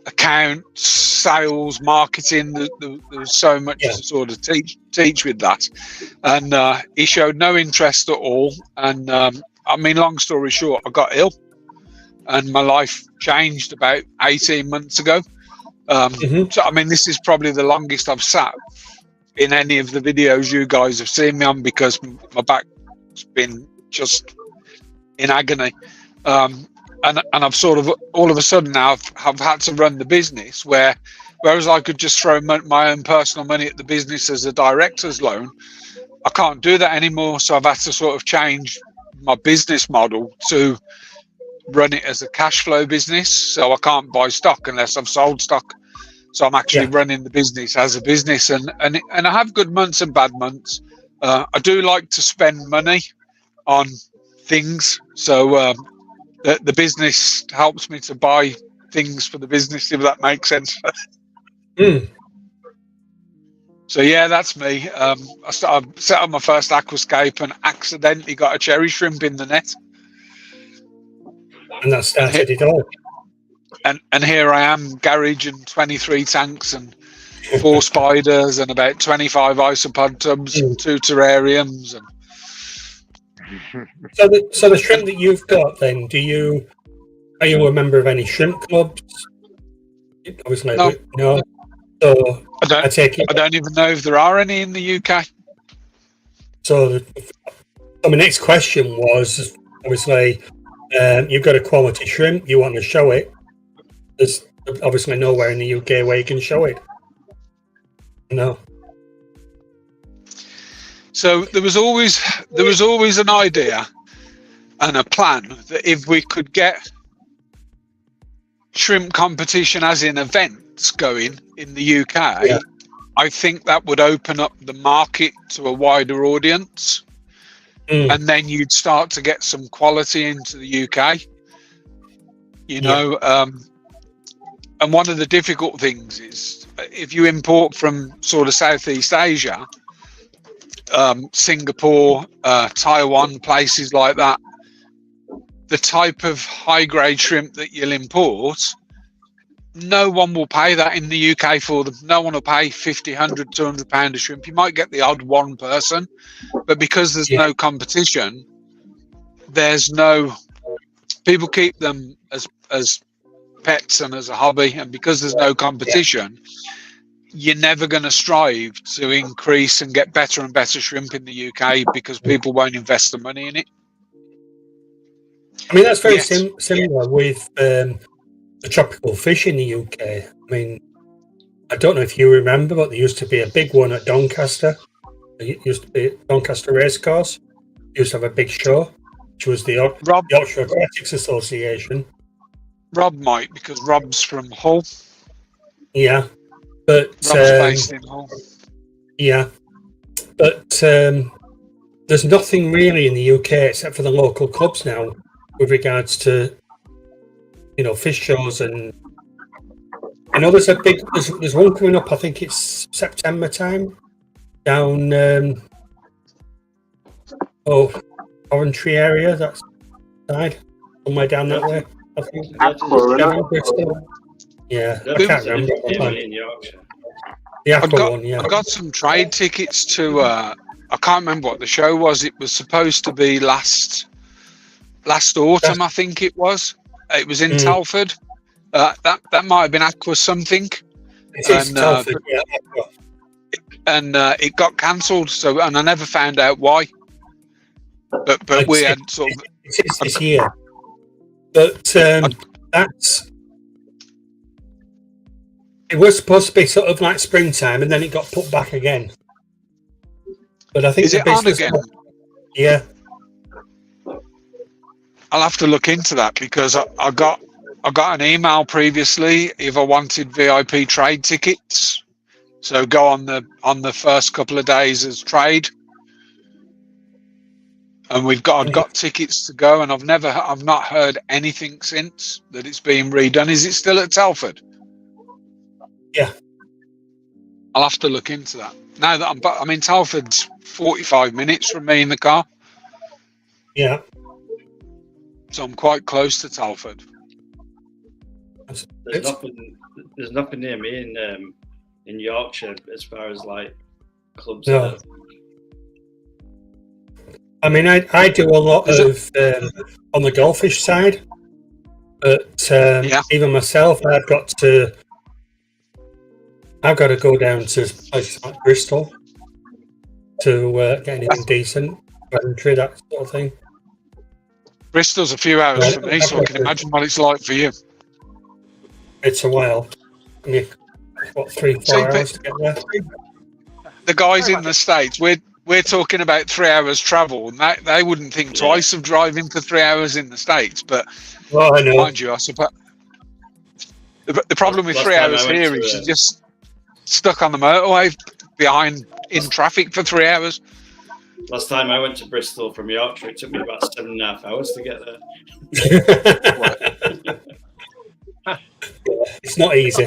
accounts, sales, marketing. There was so much to sort of teach with that. And he showed no interest at all. And long story short, I got ill and my life changed about 18 months ago. So, this is probably the longest I've sat in any of the videos you guys have seen me on, because my back's been just in agony. And I've sort of all of a sudden now I've had to run the business, whereas I could just throw my own personal money at the business as a director's loan. I can't do that anymore. So I've had to sort of change my business model to run it as a cash flow business. So I can't buy stock unless I've sold stock. So I'm actually running the business as a business, and I have good months and bad months. I do like to spend money on things. So the business helps me to buy things for the business, if that makes sense. Mm. So yeah, that's me. I set up my first aquascape and accidentally got a cherry shrimp in the net. And that started it all. And here I am, garage and 23 tanks and 4 spiders and about 25 isopod tubs and 2 terrariums. And so the shrimp that you've got, then, are you a member of any shrimp clubs? Obviously, no. So I take it. I don't even know if there are any in the UK. So my next question was, obviously, you've got a quality shrimp. You want to show it. There's obviously nowhere in the UK where you can show it. No. So there was always an idea and a plan that if we could get shrimp competition, as in events, going in the UK, I think that would open up the market to a wider audience, and then you'd start to get some quality into the UK. You know, and one of the difficult things is if you import from sort of Southeast Asia, Singapore, Taiwan, places like that, the type of high-grade shrimp that you'll import, no one will pay that in the UK for them. No one will pay 50, 100, 200 pound a shrimp. You might get the odd one person, but because there's no competition, people keep them as pets and as a hobby, and because there's no competition, you're never going to strive to increase and get better and better shrimp in the UK because people won't invest the money in it. I mean, that's very similar with the tropical fish in the UK. I mean, I don't know if you remember, but there used to be a big one at Doncaster. It used to be Doncaster Racecourse. It used to have a big show, which was the Yorkshire Aquatics Association. Rob might, because Rob's from Hull. Yeah, but Rob's based in Hull. Yeah, but there's nothing really in the UK except for the local clubs now with regards to, you know, fish shows. And I know there's there's one coming up. I think it's September time down Coventry area. That's side somewhere down that way. I think. Yeah, I can't remember. The Aqua one, yeah. I got some trade tickets to. I can't remember what the show was. It was supposed to be last autumn, I think it was. It was in Telford. That might have been Aqua something. Telford, yeah. And it got cancelled. So, and I never found out why. But we had sort of. It's this year. But it was supposed to be sort of like springtime, and then it got put back again. But I think is it on again? Yeah. I'll have to look into that because I got an email previously if I wanted VIP trade tickets. So go on the first couple of days as trade. And I've got tickets to go, and I've not heard anything since that it's been redone. Is it still at Telford? Yeah. I'll have to look into that. Now that I'm in Telford's 45 minutes from me in the car. Yeah. So I'm quite close to Telford. There's nothing near me in Yorkshire as far as like clubs. No. I mean, I do a lot of on the goldfish side, but even myself, I've got to go down to places like Bristol to get anything decent, Coventry, that sort of thing. Bristol's a few hours for me, so I can imagine what it's like for you. It's a while. I mean, what, 3-4 hours to get there? The guys in the States, we're talking about 3 hours travel, and they wouldn't think twice of driving for 3 hours in the States. But I know. Mind you, I suppose the problem with 3 hours here is you're just stuck on the motorway in traffic for 3 hours. Last time I went to Bristol from Yorkshire, it took me about 7.5 hours to get there. it's not easy.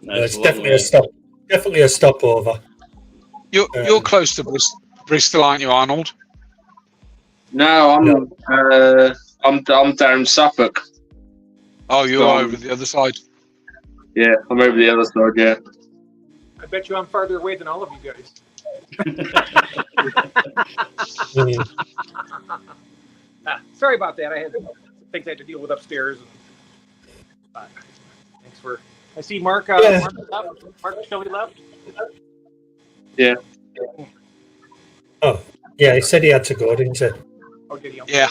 No, It's a long definitely way. a stop. Definitely a stopover. You're close to Bristol, aren't you, Arnold? No, I'm down Suffolk. Oh, you're So, over the other side. Yeah, I'm over the other side. Yeah. I bet you I'm farther away than all of you guys. Sorry about that. I had things I had to deal with upstairs. And, thanks for. I see Mark. Mark left. Mark Shelley left. Yeah. Oh, yeah. He said he had to go, didn't he? Oh, did he? Yeah.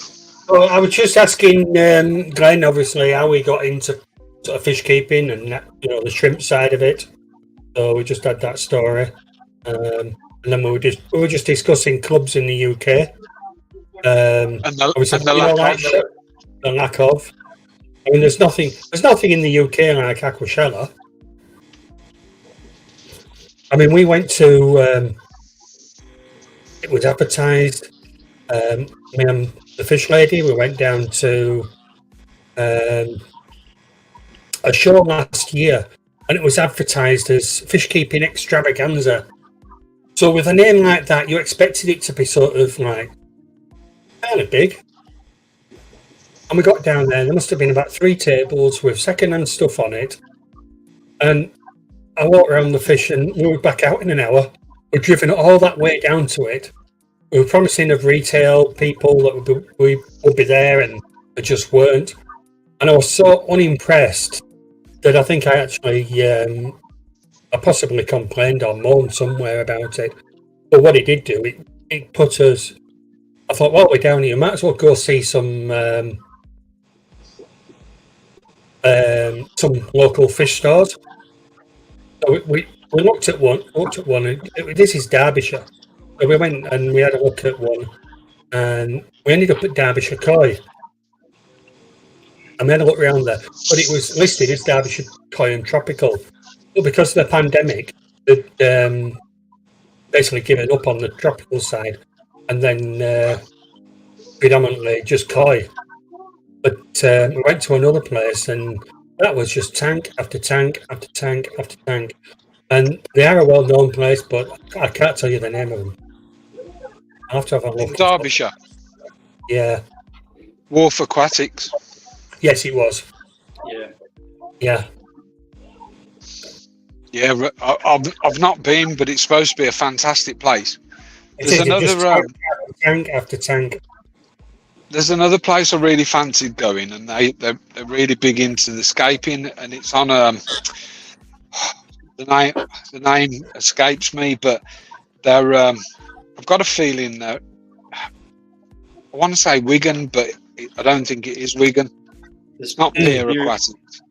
Well, I was just asking Glenn, obviously, how he got into sort of fish keeping and the shrimp side of it. So we just had that story, and then we were just discussing clubs in the UK. And the lack of. I mean, there's nothing in the UK like Aquashella. I mean, we went to. It was advertised. Me and the fish lady, we went down to a show last year, and it was advertised as fishkeeping extravaganza. So with a name like that, you expected it to be sort of like kind of big. And we got down there must have been about 3 tables with second-hand stuff on it. And I walked around the fish and we were back out in an hour. We'd driven all that way down to it. We were promising of retail people that we would be there, and they just weren't. And I was so unimpressed that I think I actually, I possibly complained or moaned somewhere about it. But what it did do, it put us. I thought, well, we're down here, might as well go see some local fish stores. So we looked at one. And this is Derbyshire. So we went and we had a look at one, and we ended up at Derbyshire Koi. And we had a look around there, but it was listed as Derbyshire Koi and Tropical. But because of the pandemic, they'd basically given up on the tropical side, and then predominantly just Koi. But we went to another place, and that was just tank after tank after tank after tank. And they are a well-known place, but I can't tell you the name of them. I'll have to have a look. Derbyshire. Yeah. Wharf Aquatics. Yes, it was. Yeah. Yeah. Yeah, I've not been, but it's supposed to be a fantastic place. There's another tank after tank. There's another place I really fancied going, and they're really big into the scaping, and it's on the name escapes me, but they're I've got a feeling that I want to say Wigan, but I don't think it is Wigan. It's not Pier Aquatics.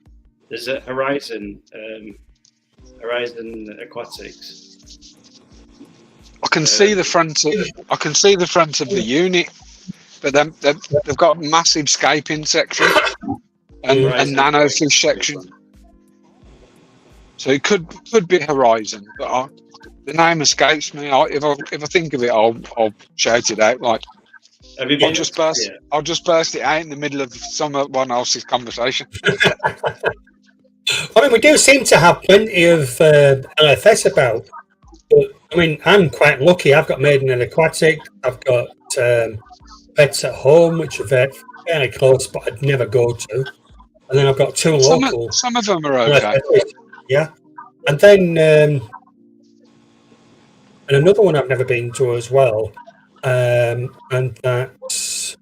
There's a Horizon Aquatics. I can see the front of the unit, but then they've got a massive scaping section and nano fish section. So it could be Horizon, but the name escapes me. If I think of it, I'll shout it out. Like I'll just burst it out in the middle of someone else's conversation. I mean, we do seem to have plenty of LFS about. But, I mean, I'm quite lucky. I've got Maiden and Aquatic. I've got Pets at Home, which are fairly close, but I'd never go to. And then I've got 2 local. Some of them are okay. Yeah. And then and another one I've never been to as well. And that's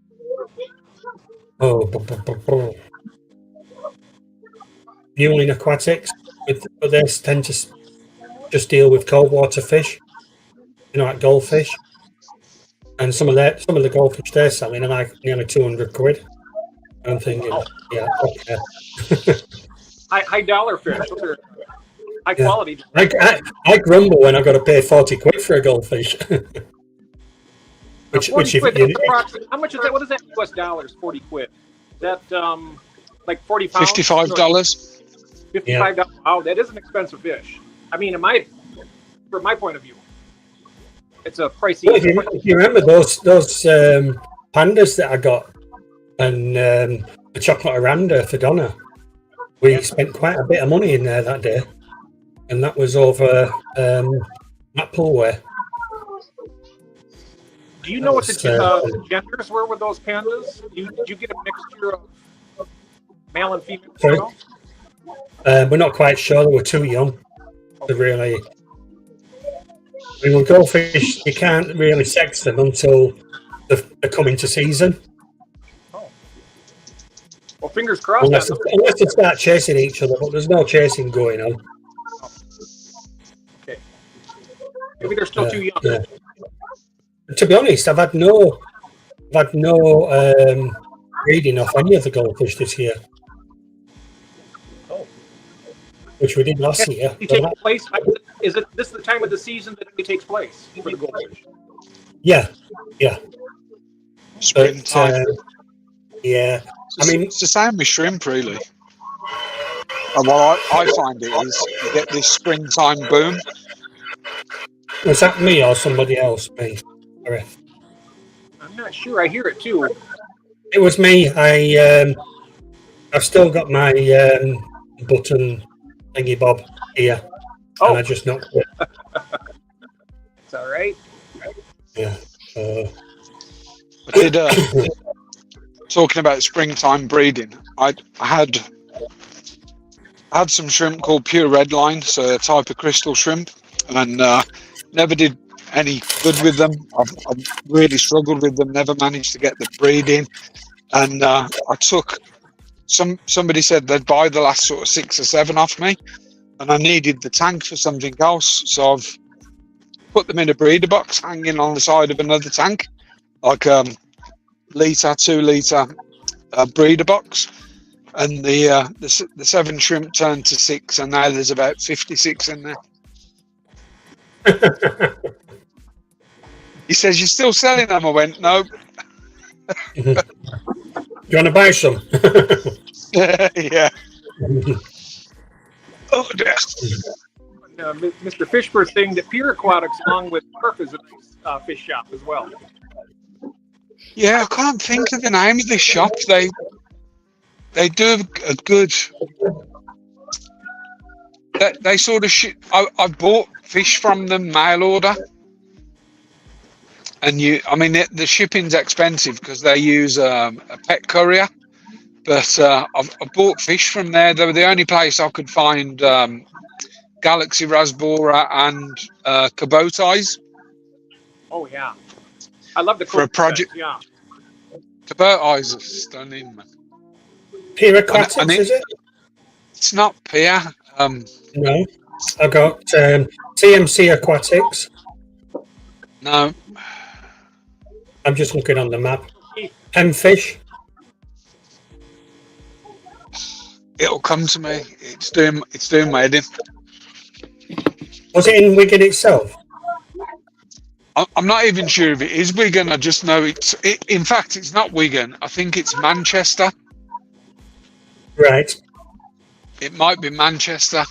Newlyn Aquatics, but they tend to just deal with cold water fish, like goldfish. And some of the goldfish they're selling are like nearly 200 quid. I'm thinking, yeah, okay. High dollar fish. Those are high quality. I grumble when I've got to pay 40 quid for a goldfish. Which how much is that? What is that in US dollars? 40 quid. Is that like 40 pounds? $55. $55. Oh, that is an expensive fish. I mean, from my point of view, it's a pricey. Well, if you remember those pandas that I got, and the chocolate aranda for Donna, We spent quite a bit of money in there that day, and that was over Appleware. Do you know what the genders were with those pandas? Did you get a mixture of male and female? Sorry? We're not quite sure. They were too young to really. I mean, with goldfish, you can't really sex them until they're coming to season. Oh. Well, fingers crossed. Unless they start chasing each other, but there's no chasing going on. Oh. Okay. Maybe they're still too young. Yeah. To be honest, I've had no breeding off any of the goldfish this year. Oh. Which we did last year. Is it this the time of the season that it takes place for the goldfish? Yeah. Springtime. Yeah. I mean, it's the same with shrimp, really. And what I find it is you get this springtime boom. Was that me or somebody else? Me. Sorry. I'm not sure. I hear it too. It was me. I've still got my button thingy bob here, and I just knocked it. It's all right. Yeah. I did. Talking about springtime breeding, I had some shrimp called pure redline, so a type of crystal shrimp, and never did any good with them. I've really struggled with them. Never managed to get the breeding, and I took somebody said they'd buy the last sort of 6 or 7 off me, and I needed the tank for something else, so I've put them in a breeder box hanging on the side of another tank, like 2 litre breeder box, and the 7 shrimp turned to 6, and now there's about 56 in there. He says, "You're still selling them?" I went, "No." Do you want to buy some? Yeah. Oh dear. Mr. Fishburne saying that Pure Aquatics, along with Turf, is a nice fish shop as well. Yeah, I can't think of the name of this shop. They do a good. They sort of I bought fish from them mail order, and the shipping's expensive because they use a pet courier. But I bought fish from there. They were the only place I could find Galaxy Rasbora and Cabot eyes. Oh yeah, I love the for a project. Yeah, Cabot eyes are stunning, man. Pure Aquatics, is it? It's not Pure. No, I got TMC Aquatics. No, I'm just looking on the map. Hemfish. It'll come to me. It's doing my head in. Was it in Wigan itself? I'm not even sure if it is Wigan. I just know in fact, it's not Wigan. I think it's Manchester. Right. It might be Manchester.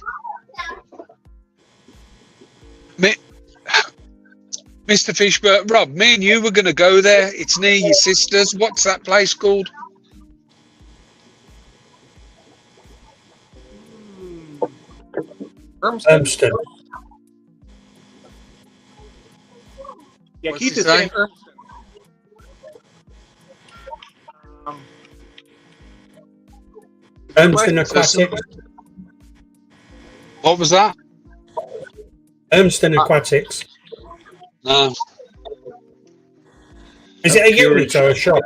Mr. Fishburne, Rob, me and you were going to go there. It's near your sister's. What's that place called? Urmston. Yeah, What's Keith he is saying saying? Urmston Aquatics. What was that? Urmston Aquatics. No. Is it a unit or a shop?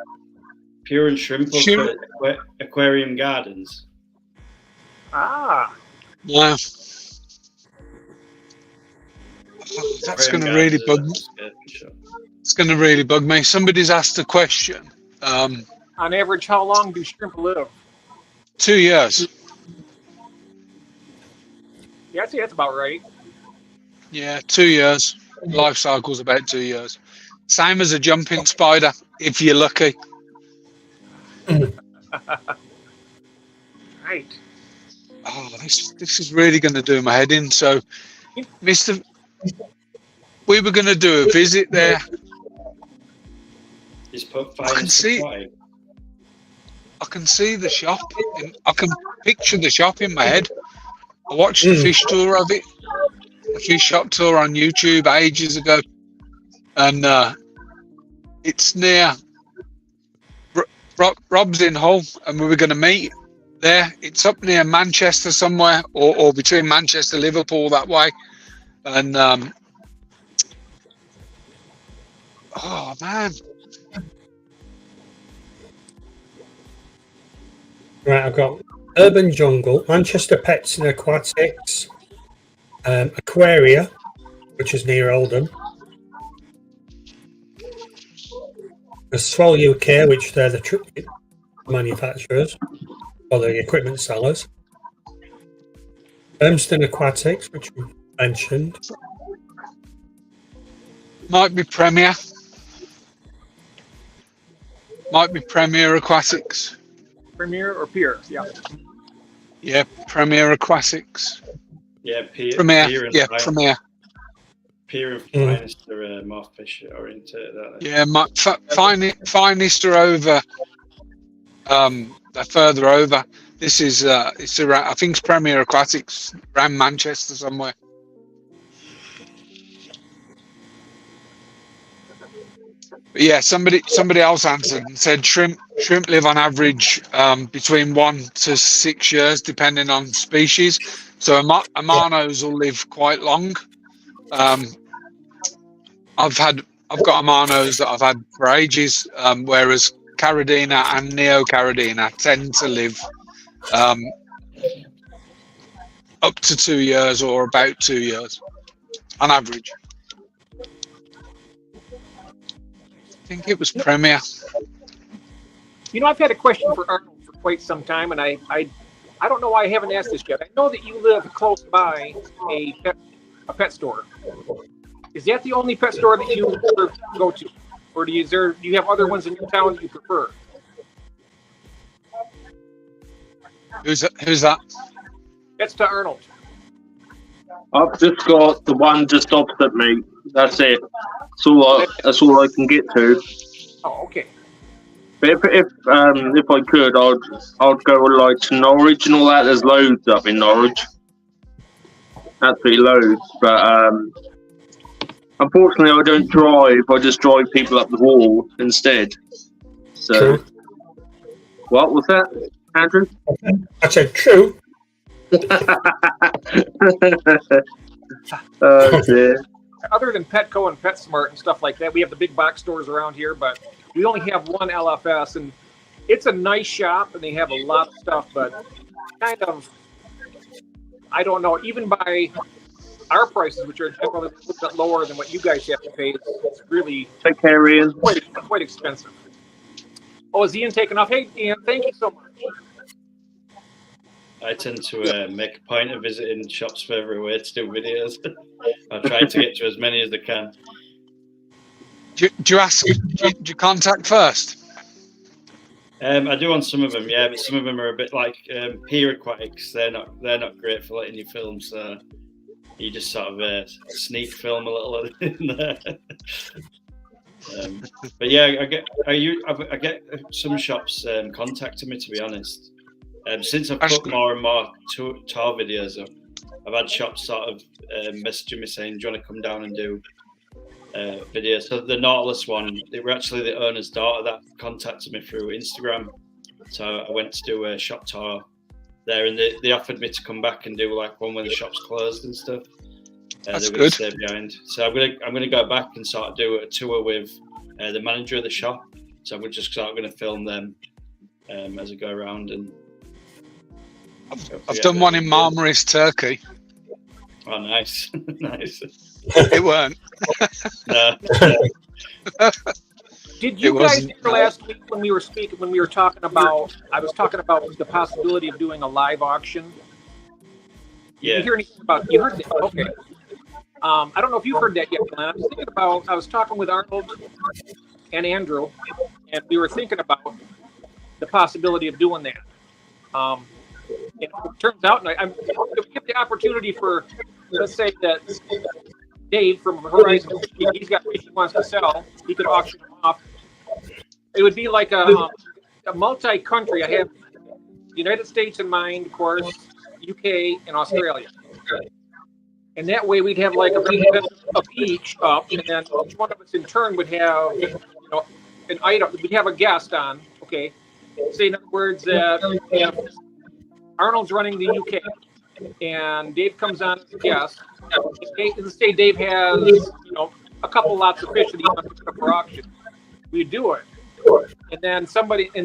Pure and Shrimp Aquarium Gardens. Ah. No. That's going to really bug me. It's going to really bug me. Somebody's asked a question. On average, how long do shrimp live? 2 years. Yeah, I'd say that's about right. Yeah, 2 years. Life cycle's about 2 years. Same as a jumping spider, if you're lucky. Right. Oh, this is really going to do my head in. So, we were going to do a visit there. Just put I can see. I can see the shop. I can picture the shop in my head. I watched the fish tour of it, the fish shop tour on YouTube ages ago, and it's near Rob's in Hull, and we were going to meet there. It's up near Manchester somewhere, or between Manchester, Liverpool, that way. And oh man, Right, I've got Urban Jungle, Manchester Pets and Aquatics, Aquaria, which is near Oldham. There's Swell UK, which they're the manufacturers or the equipment sellers. Urmston Aquatics, which we mentioned. might be Premier Aquatics. Premier or Pier? Yeah. Yeah, Premier Aquatics. Yeah, Premier. Pier and Yeah, Fine- Premier. Pier and Finest are more fish oriented. Yeah, Finest are over. They're further over. This is it's around. I think it's Premier Aquatics around Manchester somewhere. But yeah, somebody else answered and said shrimp live on average between 1 to 6 years, depending on species. So Amanos will live quite long. I've got Amanos that I've had for ages, whereas Caridina and Neocaridina tend to live up to 2 years or about 2 years on average. I think it was Premier. You know, I've had a question for Arnold for quite some time, and I don't know why I haven't asked this yet. I know that you live close by a pet store. Is that the only pet store that you go to, or do you have other ones in your town that you prefer? Who's that? That's to Arnold. I've just got the one just opposite me. That's it. That's all I can get to. Oh, okay. But if I could, I'd go like to Norwich and all that. There's loads up in Norwich. Absolutely loads. But unfortunately, I don't drive. I just drive people up the wall instead. So, True. what was that, Andrew? I said true. Oh dear. Other than Petco and PetSmart and stuff like that, we have the big box stores around here, but we only have one LFS, and it's a nice shop, and they have a lot of stuff, but kind of, I don't know, even by our prices, which are generally a little bit lower than what you guys have to pay, it's really Take care, Ian. quite expensive. Oh, is Ian taking off? Hey, Ian, thank you so much. I tend to make a point of visiting shops further away to do videos. I try to get to as many as I can. Do you contact first? I do on some of them, yeah, but some of them are a bit like Pier Aquatics. They're not great for letting you film, so you just sort of sneak film a little in there. But yeah, I get some shops contacting me, to be honest. Since I've put more and more tour videos up, I've had shops sort of messaging me saying, "Do you want to come down and do videos?" So the Nautilus one, they were actually the owner's daughter that contacted me through Instagram. So I went to do a shop tour there, and they offered me to come back and do like one when the shop's closed and stuff. That's they were good. Stay behind. So I'm gonna go back and sort of do a tour with the manager of the shop. So we're just sort of gonna film them as I go around and. I've done one in Marmaris, Turkey. Oh, nice, nice. It weren't. No. Did you guys hear last week when we were speaking, when we were talking about, I was talking about the possibility of doing a live auction? Yeah. Did you hear anything about, you heard that? Okay. I don't know if you heard that yet, Glenn. I was talking with Arnold and Andrew, and we were thinking about the possibility of doing that. It turns out, and if we get the opportunity for, let's say that Dave from Horizon, he's got fish he wants to sell, he could auction them off. It would be like a a multi-country. I have the United States in mind, of course, UK, and Australia. And that way we'd have like a representative of each up, and then each one of us in turn would have, an item. We'd have a guest on, okay? Say, in other words, that if Arnold's running the UK, and Dave comes on as a guest. Let's say Dave has, a couple lots of fish that he wants to put up for auction. We do it, and then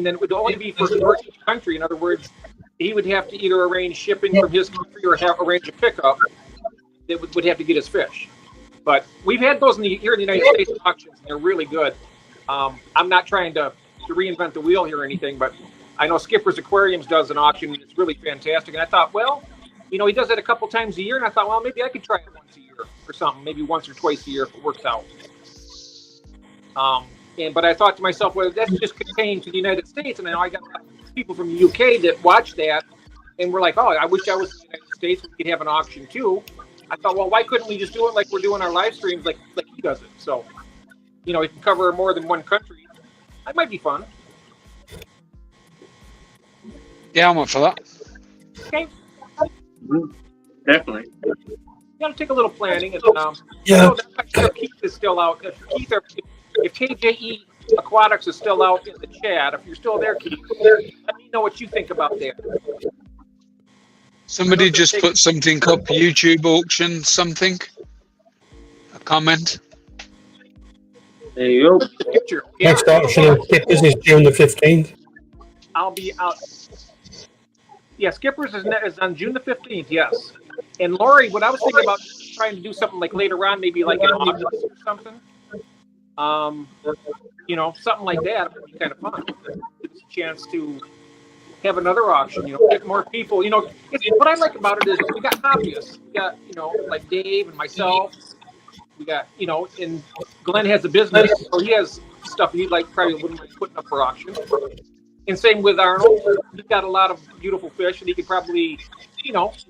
it would only be for each country. In other words, he would have to either arrange shipping from his country or arrange a pickup that would have to get his fish. But we've had those here in the United States auctions, and they're really good. I'm not trying to reinvent the wheel here or anything, but I know Skipper's Aquariums does an auction, and it's really fantastic. And I thought, well, he does it a couple times a year, and I thought, well, maybe I could try it once a year or something, maybe once or twice a year if it works out. But I thought to myself, well, that's just contained to the United States, and I got people from the UK that watch that, and we're like, oh, I wish I was in the United States. We could have an auction too. I thought, well, why couldn't we just do it like we're doing our live streams, like he does it? So, we can cover more than one country. That might be fun. Yeah, I'm up for that. Okay. Definitely. You got to take a little planning, and Yeah. I'm not sure if Keith is still out. If KJE Aquatics is still out in the chat, if you're still there, Keith, let me know what you think about that. Somebody just put something up, YouTube auction, something. A comment. There you go. Picture. Next auction of Skippers is June the 15th. I'll be out. Yeah, Skippers is on June the 15th, yes. And Lori, what I was thinking about trying to do something like later on, maybe like in August or something. Something like that would be kind of fun. Give us a chance to have another auction, get more people. What I like about it is we got hobbyists. We got, like Dave and myself. We got, and Glenn has a business, so he has stuff he probably wouldn't mind putting up for auction. And same with Arnold. He's got a lot of beautiful fish, and he could probably,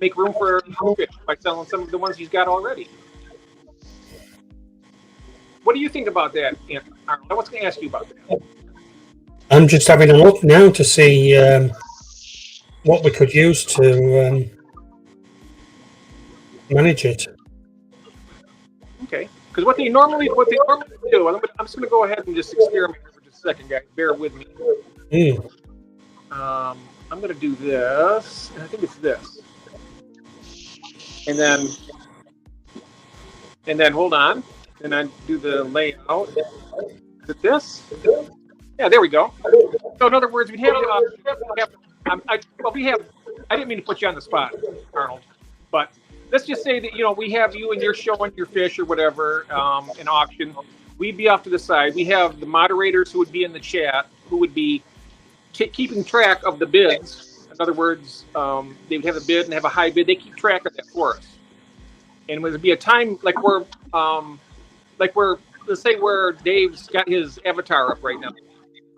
make room for fish by selling some of the ones he's got already. What do you think about that, Arnold? I was going to ask you about that. I'm just having a look now to see what we could use to manage it. Okay, because what they normally do, I'm just going to go ahead and just experiment for just a second, guys. Bear with me. I'm going to do this, and I think it's this. And then hold on, and I do the layout. Is it this? Yeah, there we go. So in other words, we'd have I didn't mean to put you on the spot, Arnold, but let's just say that, we have you and you're showing your fish or whatever in auction. We'd be off to the side. We have the moderators who would be in the chat who would be keeping track of the bids. In other words, they would have a bid and have a high bid. They keep track of that for us. And it would be a time like we're let's say where Dave's got his avatar up right now.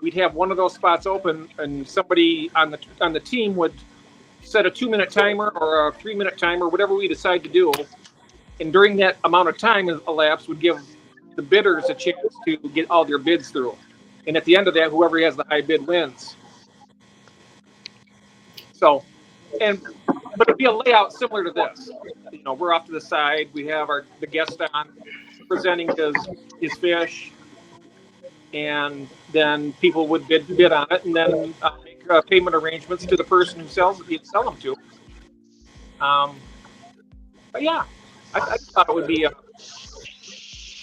We'd have one of those spots open, and somebody on the team would set a 2-minute timer or a 3-minute timer, whatever we decide to do. And during that amount of time elapsed, would give the bidders a chance to get all their bids through. And at the end of that, whoever has the high bid wins. So, but it'd be a layout similar to this. We're off to the side. We have the guest on presenting his fish, and then people would bid on it, and then make payment arrangements to the person who sells it, you'd sell them to. But yeah, I thought it would be.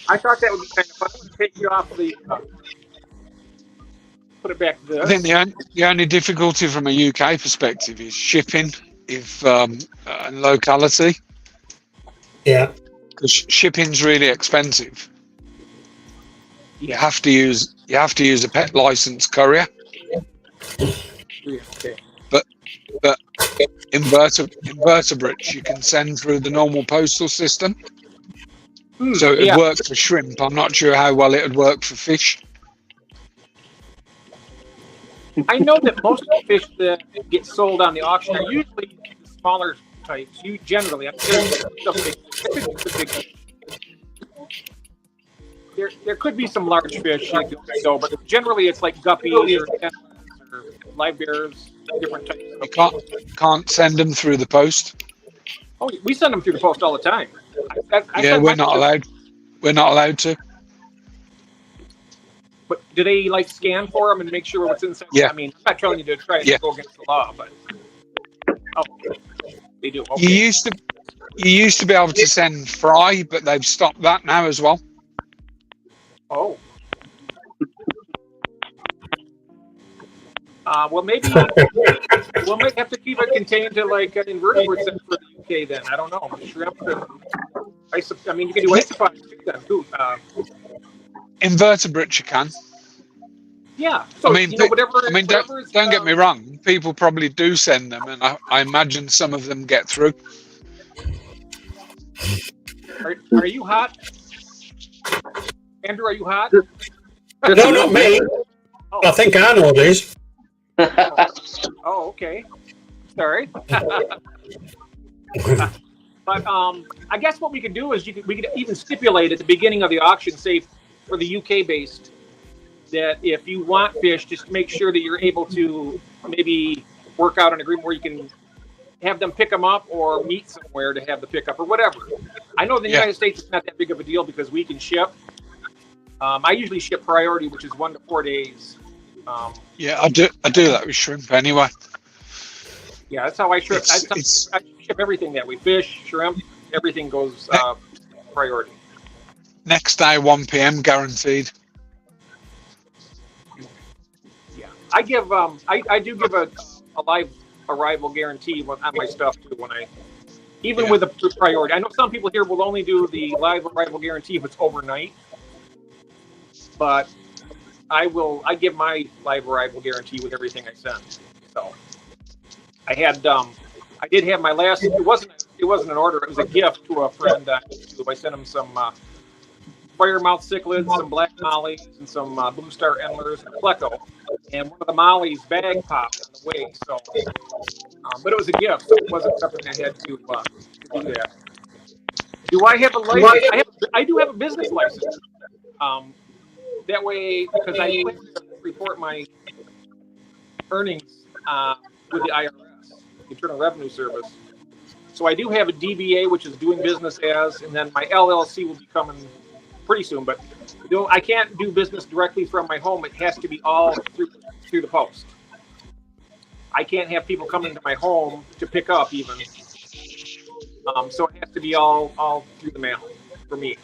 I thought that would be kind of fun to take you off the. Put it back to this. I think the only difficulty from a UK perspective is shipping, and locality. Yeah. Because shipping's really expensive. You have to use a pet license courier. Okay. But invertebrates you can send through the normal postal system. So it works for shrimp. I'm not sure how well it would work for fish. I know that most of the fish that get sold on the auction are usually the smaller types. Generally, there could be some large fish, but generally it's like guppies or or live bears, different types. You can't send them through the post. Oh, we send them through the post all the time. Yeah, we're not allowed. We're not allowed to. But do they like scan for them and make sure what's inside? Yeah. I mean, I'm not telling you to try and go against the law, but they do. Okay. You used to be able to send fry, but they've stopped that now as well. Oh. Well, maybe we'll might have to keep it contained to like invertebrates for the UK then. I don't know. Shrimp and I mean, you can do isopods too then too. Invertebrates you can. Yeah. So, I mean, whatever don't get me wrong. People probably do send them, and I imagine some of them get through. Are you hot? Andrew, are you hot? No, not me. Oh. I think I know this. Oh, okay. Sorry. But I guess what we could do is we could even stipulate at the beginning of the auction, say for the UK based, that if you want fish, just make sure that you're able to maybe work out an agreement where you can have them pick them up or meet somewhere to have the pickup or whatever. I know in the United States it's not that big of a deal because we can ship. I usually ship priority, which is 1 to 4 days. Yeah, I do that with shrimp anyway. Yeah, that's how I ship. I ship everything that we fish, shrimp, everything goes priority. Next day, 1 p.m. guaranteed. Yeah, I give I do give a live arrival guarantee on my stuff too. When with a priority, I know some people here will only do the live arrival guarantee if it's overnight, but I give my live arrival guarantee with everything I send. So I did have my last. It wasn't an order. It was a gift to a friend. I sent him some firemouth cichlids, some black mollies, and some blue star endlers and pleco. And one of the mollies bag popped on the way. So, but it was a gift. So it wasn't something I had to do that. Do I have a license? I do have a business license. That way, because I report my earnings with the IRS, Internal Revenue Service. So I do have a DBA, which is doing business as, and then my LLC will be coming pretty soon. But I can't do business directly from my home. It has to be all through the post. I can't have people coming to my home to pick up even. So it has to be all through the mail for me.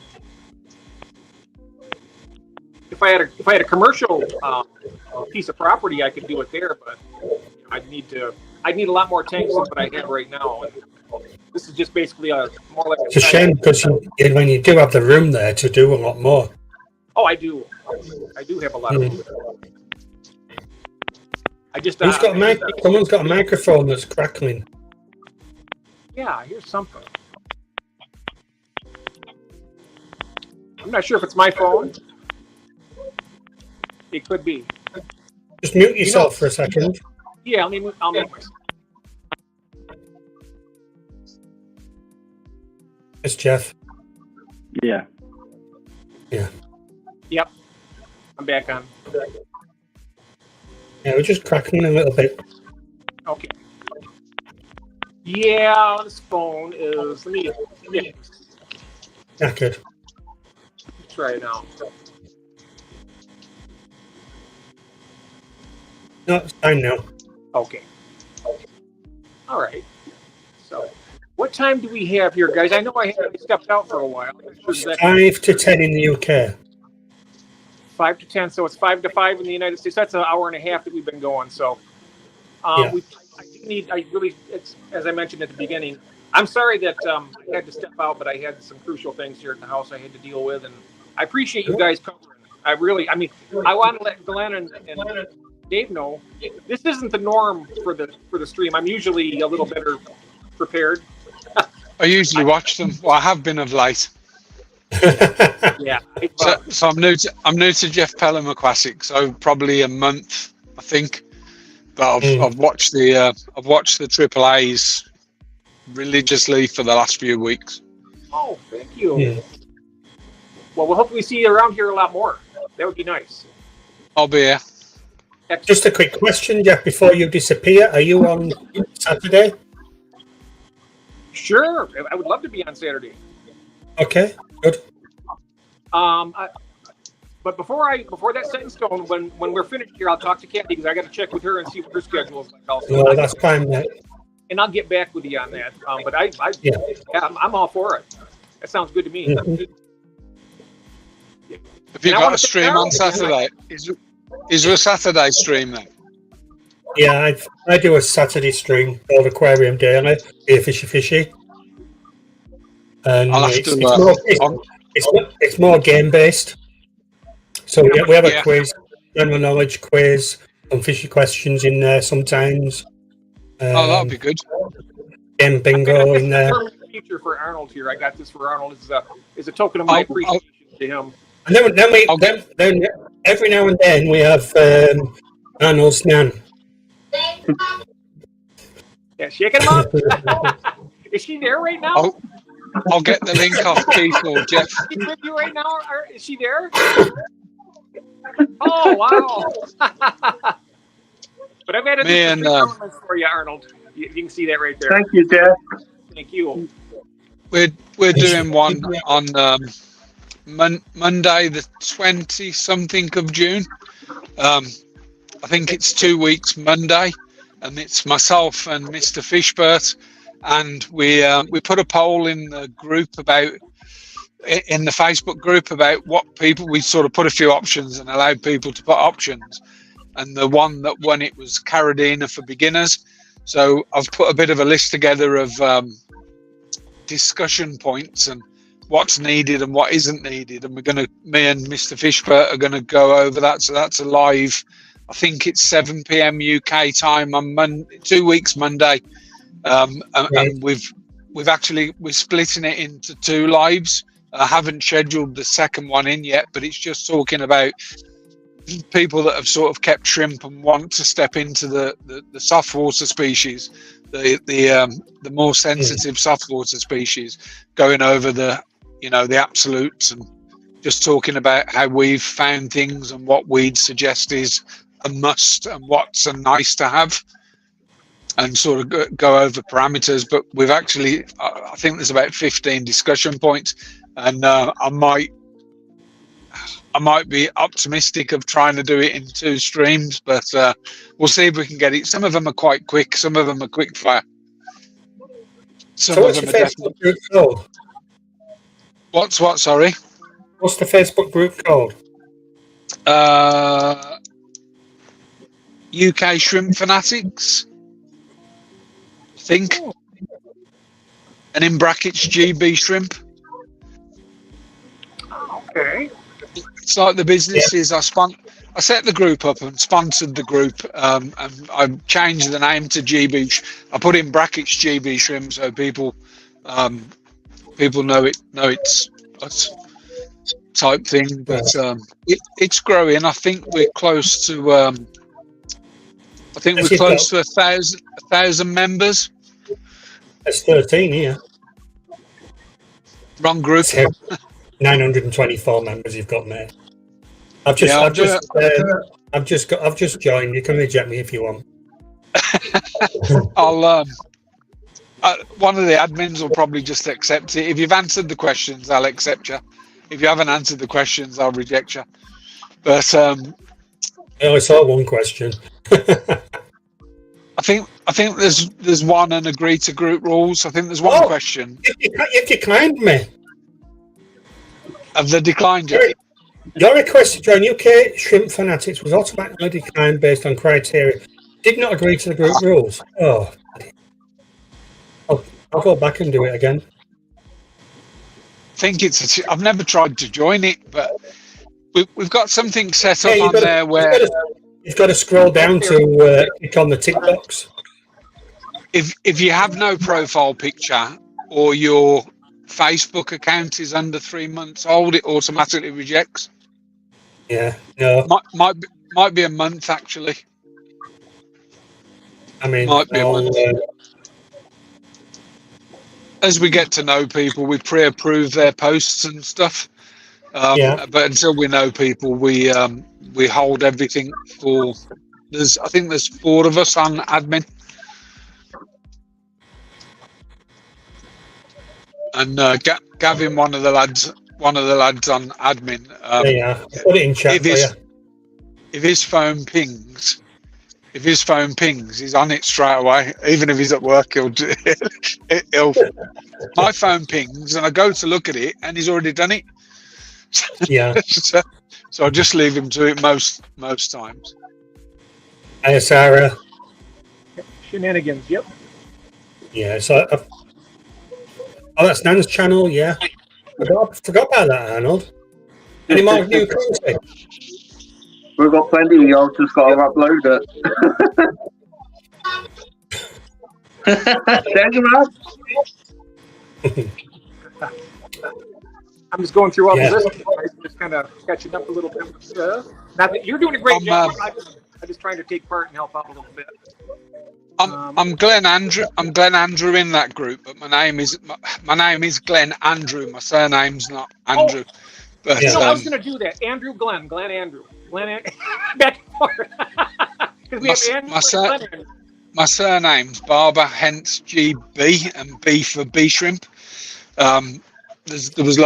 If I had a commercial piece of property, I could do it there, but I'd need a lot more tanks than what I have right now. And this is just basically more like. It's a shame because when you do have the room there to do a lot more. Oh, I do. I do have a lot of room. I just. Someone's got a microphone that's crackling. Yeah, here's something. I'm not sure if it's my phone. It could be. Just mute yourself for a second. Yeah, I'll mute myself. It's Jeff. Yeah. Yep. I'm back on. Yeah, we're just crackling a little bit. Okay. Yeah, this phone is. Let me. Knackered. Try it out. No, it's fine now. Okay. All right. So, what time do we have here, guys? I know I stepped out for a while. It's 5 to 10 in the UK. 5 to 10, so it's 5 to 5 in the United States. That's an hour and a half that we've been going. So, it's as I mentioned at the beginning. I'm sorry that I had to step out, but I had some crucial things here at the house I had to deal with, and I appreciate you guys covering. I want to let Glenn and Dave know this isn't the norm for the stream. I'm usually a little better prepared. I usually watch them. Well, I have been of late. Yeah. So I'm new to Jeff Pelham Aquatic, so probably a month, I think. But I've watched the Triple A's religiously for the last few weeks. Oh, thank you. Yeah. Well, we'll hopefully see you around here a lot more. That would be nice. I'll be here. Just a quick question, Jeff, before you disappear. Are you on Saturday? Sure, I would love to be on Saturday. Okay, good. But before that's set in stone, when we're finished here, I'll talk to Kathy because I got to check with her and see what her schedule is like. Also, No, that's fine, mate. And I'll get back with you on that. But I'm all for it. That sounds good to me. Mhm. Have you got a stream on Saturday? Is there a Saturday stream then? Yeah, I do a Saturday stream called Aquarium Daily, Here Fishy. And I'll have it's more game based. So we have a quiz, general knowledge quiz, some fishy questions in there sometimes. That'll be good. Game bingo in there. Feature for Arnold here. I got this for Arnold as a token of my appreciation to him. And then every now and then we have Arnold's nan. Yeah, shaking him up. Is she there right now? I'll get the link off Keith or Jeff. Is she with you right now? Is she there? Oh wow! But I've added this elements for you, Arnold. You can see that right there. Thank you, Jeff. Thank you. We're doing one on Monday, the 20-something of June. I think it's 2 weeks Monday, and it's myself and Mr. Fishbert, and we put a poll in the group in the Facebook group about what people, we sort of put a few options and allowed people to put options, and the one that won it was Carradina for beginners. So I've put a bit of a list together of discussion points and what's needed and what isn't needed, and me and Mr. Fishbert are gonna go over that. So that's a live, I think it's 7 p.m. UK time on 2 weeks Monday, and we're splitting it into 2 lives. I haven't scheduled the second one in yet, but it's just talking about people that have sort of kept shrimp and want to step into the soft water species, the more sensitive soft water species, going over the absolutes and just talking about how we've found things and what we'd suggest is a must and what's a nice to have, and sort of go over parameters. But we've actually, I think there's about 15 discussion points, and I might be optimistic of trying to do it in 2 streams, but we'll see if we can get it. Some of them are quite quick, some of them are quick fire. So what's the Facebook group called? What's what, sorry? What's the Facebook group called? UK Shrimp Fanatics, I think. And in brackets, GB Shrimp. Okay. It's like the businesses. I set the group up and sponsored the group, and I changed the name to GB. I put in brackets GB Shrimp so people know it's us type thing. But it's growing. I think we're close to. Close to 1,000 members. That's 13 here. Wrong group. 924 members you've got, mate. I've just joined. You can reject me if you want. I'll one of the admins will probably just accept it. If you've answered the questions, I'll accept you. If you haven't answered the questions, I'll reject you. But I only saw one question. I think there's one and agree to group rules. I think there's one question. You declined me. Have they declined you? Your request to join UK Shrimp Fanatics was automatically declined based on criteria. Did not agree to the group rules. Oh, I'll go back and do it again. I think I've never tried to join it, but we've got something set up on there where you've got to scroll down to click on the tick box. If you have no profile picture or your Facebook account is under 3 months old, it automatically rejects. Yeah, no. Might be a month actually. I mean, might be a month. As we get to know people, we pre-approve their posts and stuff. But until we know people, we hold everything for I think there's 4 of us on admin, and Gavin, one of the lads on admin. Yeah, put it in chat for you. If his phone pings, he's on it straight away. Even if he's at work, he'll my phone pings and I go to look at it and he's already done it. Yeah. So I just leave him to it most times. Hey, Sarah. Shenanigans. Yep. Yeah. So, that's Nan's channel. Yeah. Forgot about that, Arnold. Any more new content? We've got plenty. Y'all just got to upload it. Thank you, man. I'm just going through all the lists, just kind of catching up a little bit. Not that you're doing a great job. I'm just trying to take part and help out a little bit. I'm Glenn Andrew. I'm Glenn Andrew in that group, but my name is Glenn Andrew. My surname's not Andrew. But I was going to do that. Andrew Glenn Andrew. Back and forth. Because we have Andrew my surname's Barber, hence GB, and B for B shrimp. There was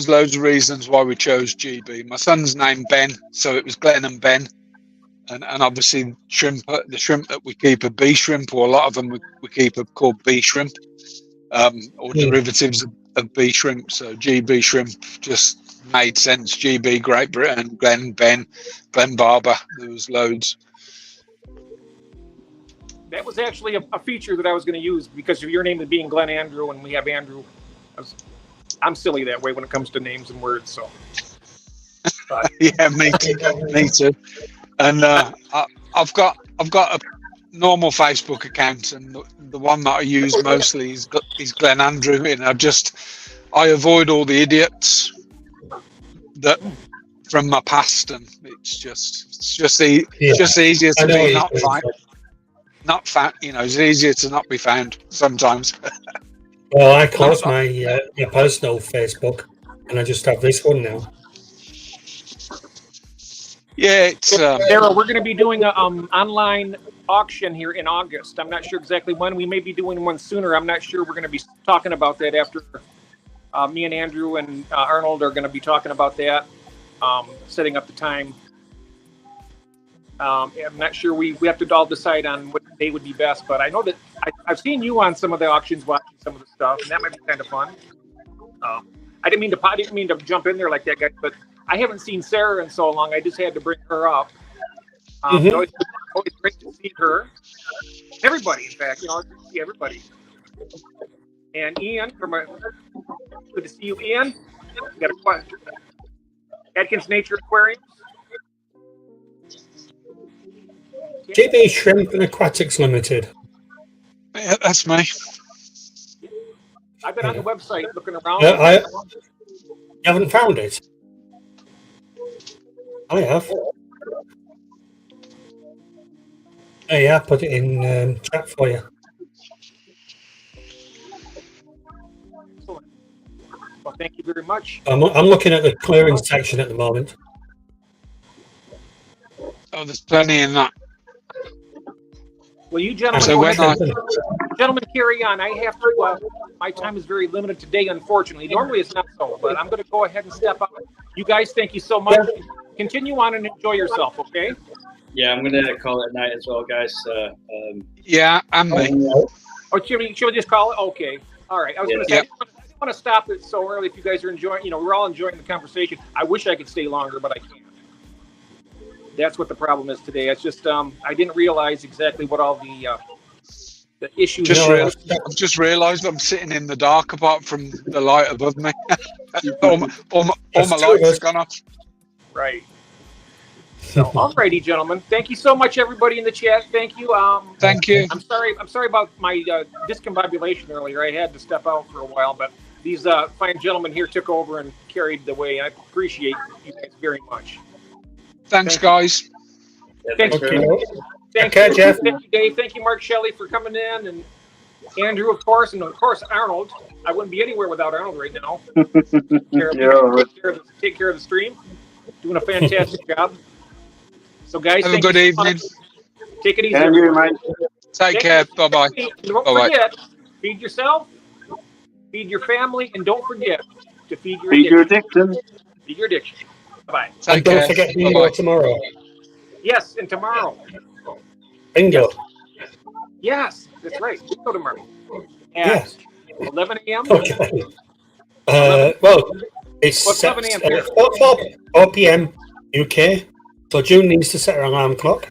loads of reasons why we chose GB. My son's name Ben, so it was Glenn and Ben, and obviously the shrimp that we keep are B shrimp, or a lot of them we keep are called B shrimp, or derivatives of B shrimp. So GB shrimp just made sense. GB Great Britain, Glenn Ben, Glenn Barber. There was loads. That was actually a feature that I was going to use because of your name being Glenn Andrew, and we have Andrew. I'm silly that way when it comes to names and words. So, yeah, me too. And I've got a normal Facebook account, and the one that I use mostly is Glenn Andrew. And I avoid all the idiots that from my past, and it's just easier to be not found. It's easier to not be found sometimes. Well, I closed my personal Facebook, and I just have this one now. Yeah, it's Sarah, we're going to be doing an online auction here in August. I'm not sure exactly when. We may be doing one sooner. I'm not sure. We're going to be talking about that after me and Andrew and Arnold are going to be talking about that, setting up the time. I'm not sure. We have to all decide on what day would be best, but I know that I've seen you on some of the auctions watching some of the stuff, and that might be kind of fun. I didn't mean to jump in there like that, guys, but I haven't seen Sarah in so long. I just had to bring her up. It's always great to see her. Everybody, in fact, see everybody. And Ian, good to see you, Ian. You got a question? Atkins Nature Aquarium. GB Shrimp and Aquatics Limited. Yeah, that's me. I've been on the website looking around. You haven't found it? I have. Hey, I put it in chat for you. Excellent. Well, thank you very much. I'm looking at the clearance section at the moment. Oh, there's plenty in that. Well, you gentlemen, gentlemen, carry on. I have to. My time is very limited today, unfortunately. Normally, it's not so, but I'm going to go ahead and step up. You guys, thank you so much. Continue on and enjoy yourself. Okay. Yeah, I'm going to call it a night as well, guys. Yeah, and me. Or should we just call it? Okay. All right. I was going to say, I don't want to stop it so early. If you guys are enjoying, we're all enjoying the conversation. I wish I could stay longer, but I can't. That's what the problem is today. It's just I didn't realize exactly what all the issues are. I've just realised I'm sitting in the dark apart from the light above me. all my lights have gone off. Right. So, alrighty, gentlemen. Thank you so much, everybody in the chat. Thank you. Thank you. I'm sorry about my discombobulation earlier. I had to step out for a while, but these fine gentlemen here took over and carried the way. I appreciate you guys very much. Thanks, guys. Yeah, Thanks, Thank you, Jeff. Thank you, Dave. Thank you, Mark Shelley, for coming in, and Andrew, of course, and of course Arnold. I wouldn't be anywhere without Arnold right now. Take care of the stream. Doing a fantastic job. So, guys, have a good evening. Take it easy. And you, mate. Take care. Bye-bye. Don't Bye-bye. forget, feed yourself, feed your family, and don't forget to feed your Feed your addiction. addiction. Feed your addiction. Bye-bye. And Take don't care. forget bingo Bye-bye. tomorrow. Yes, and tomorrow. Bingo. Yes, that's right. Go tomorrow. Yeah. At 11 a.m. Okay. Well, it's What's set 7 a.m. at here? 4 p.m. UK. So June needs to set her alarm clock.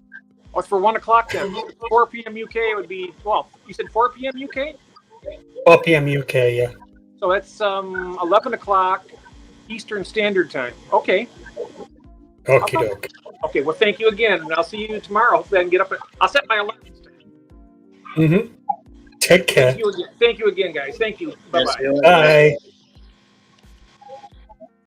What's for 1 o'clock then? 4 p.m. UK would be, well, you said 4 p.m. UK? 4 p.m. UK, yeah. So that's 11 o'clock Eastern Standard Time. Okay. Okie doke. Okay, well, thank you again, and I'll see you tomorrow. Hopefully I can get up. I'll set my alarm. Mm-hmm. Take care. Thank you again, guys. Thank you. Bye-bye. Bye.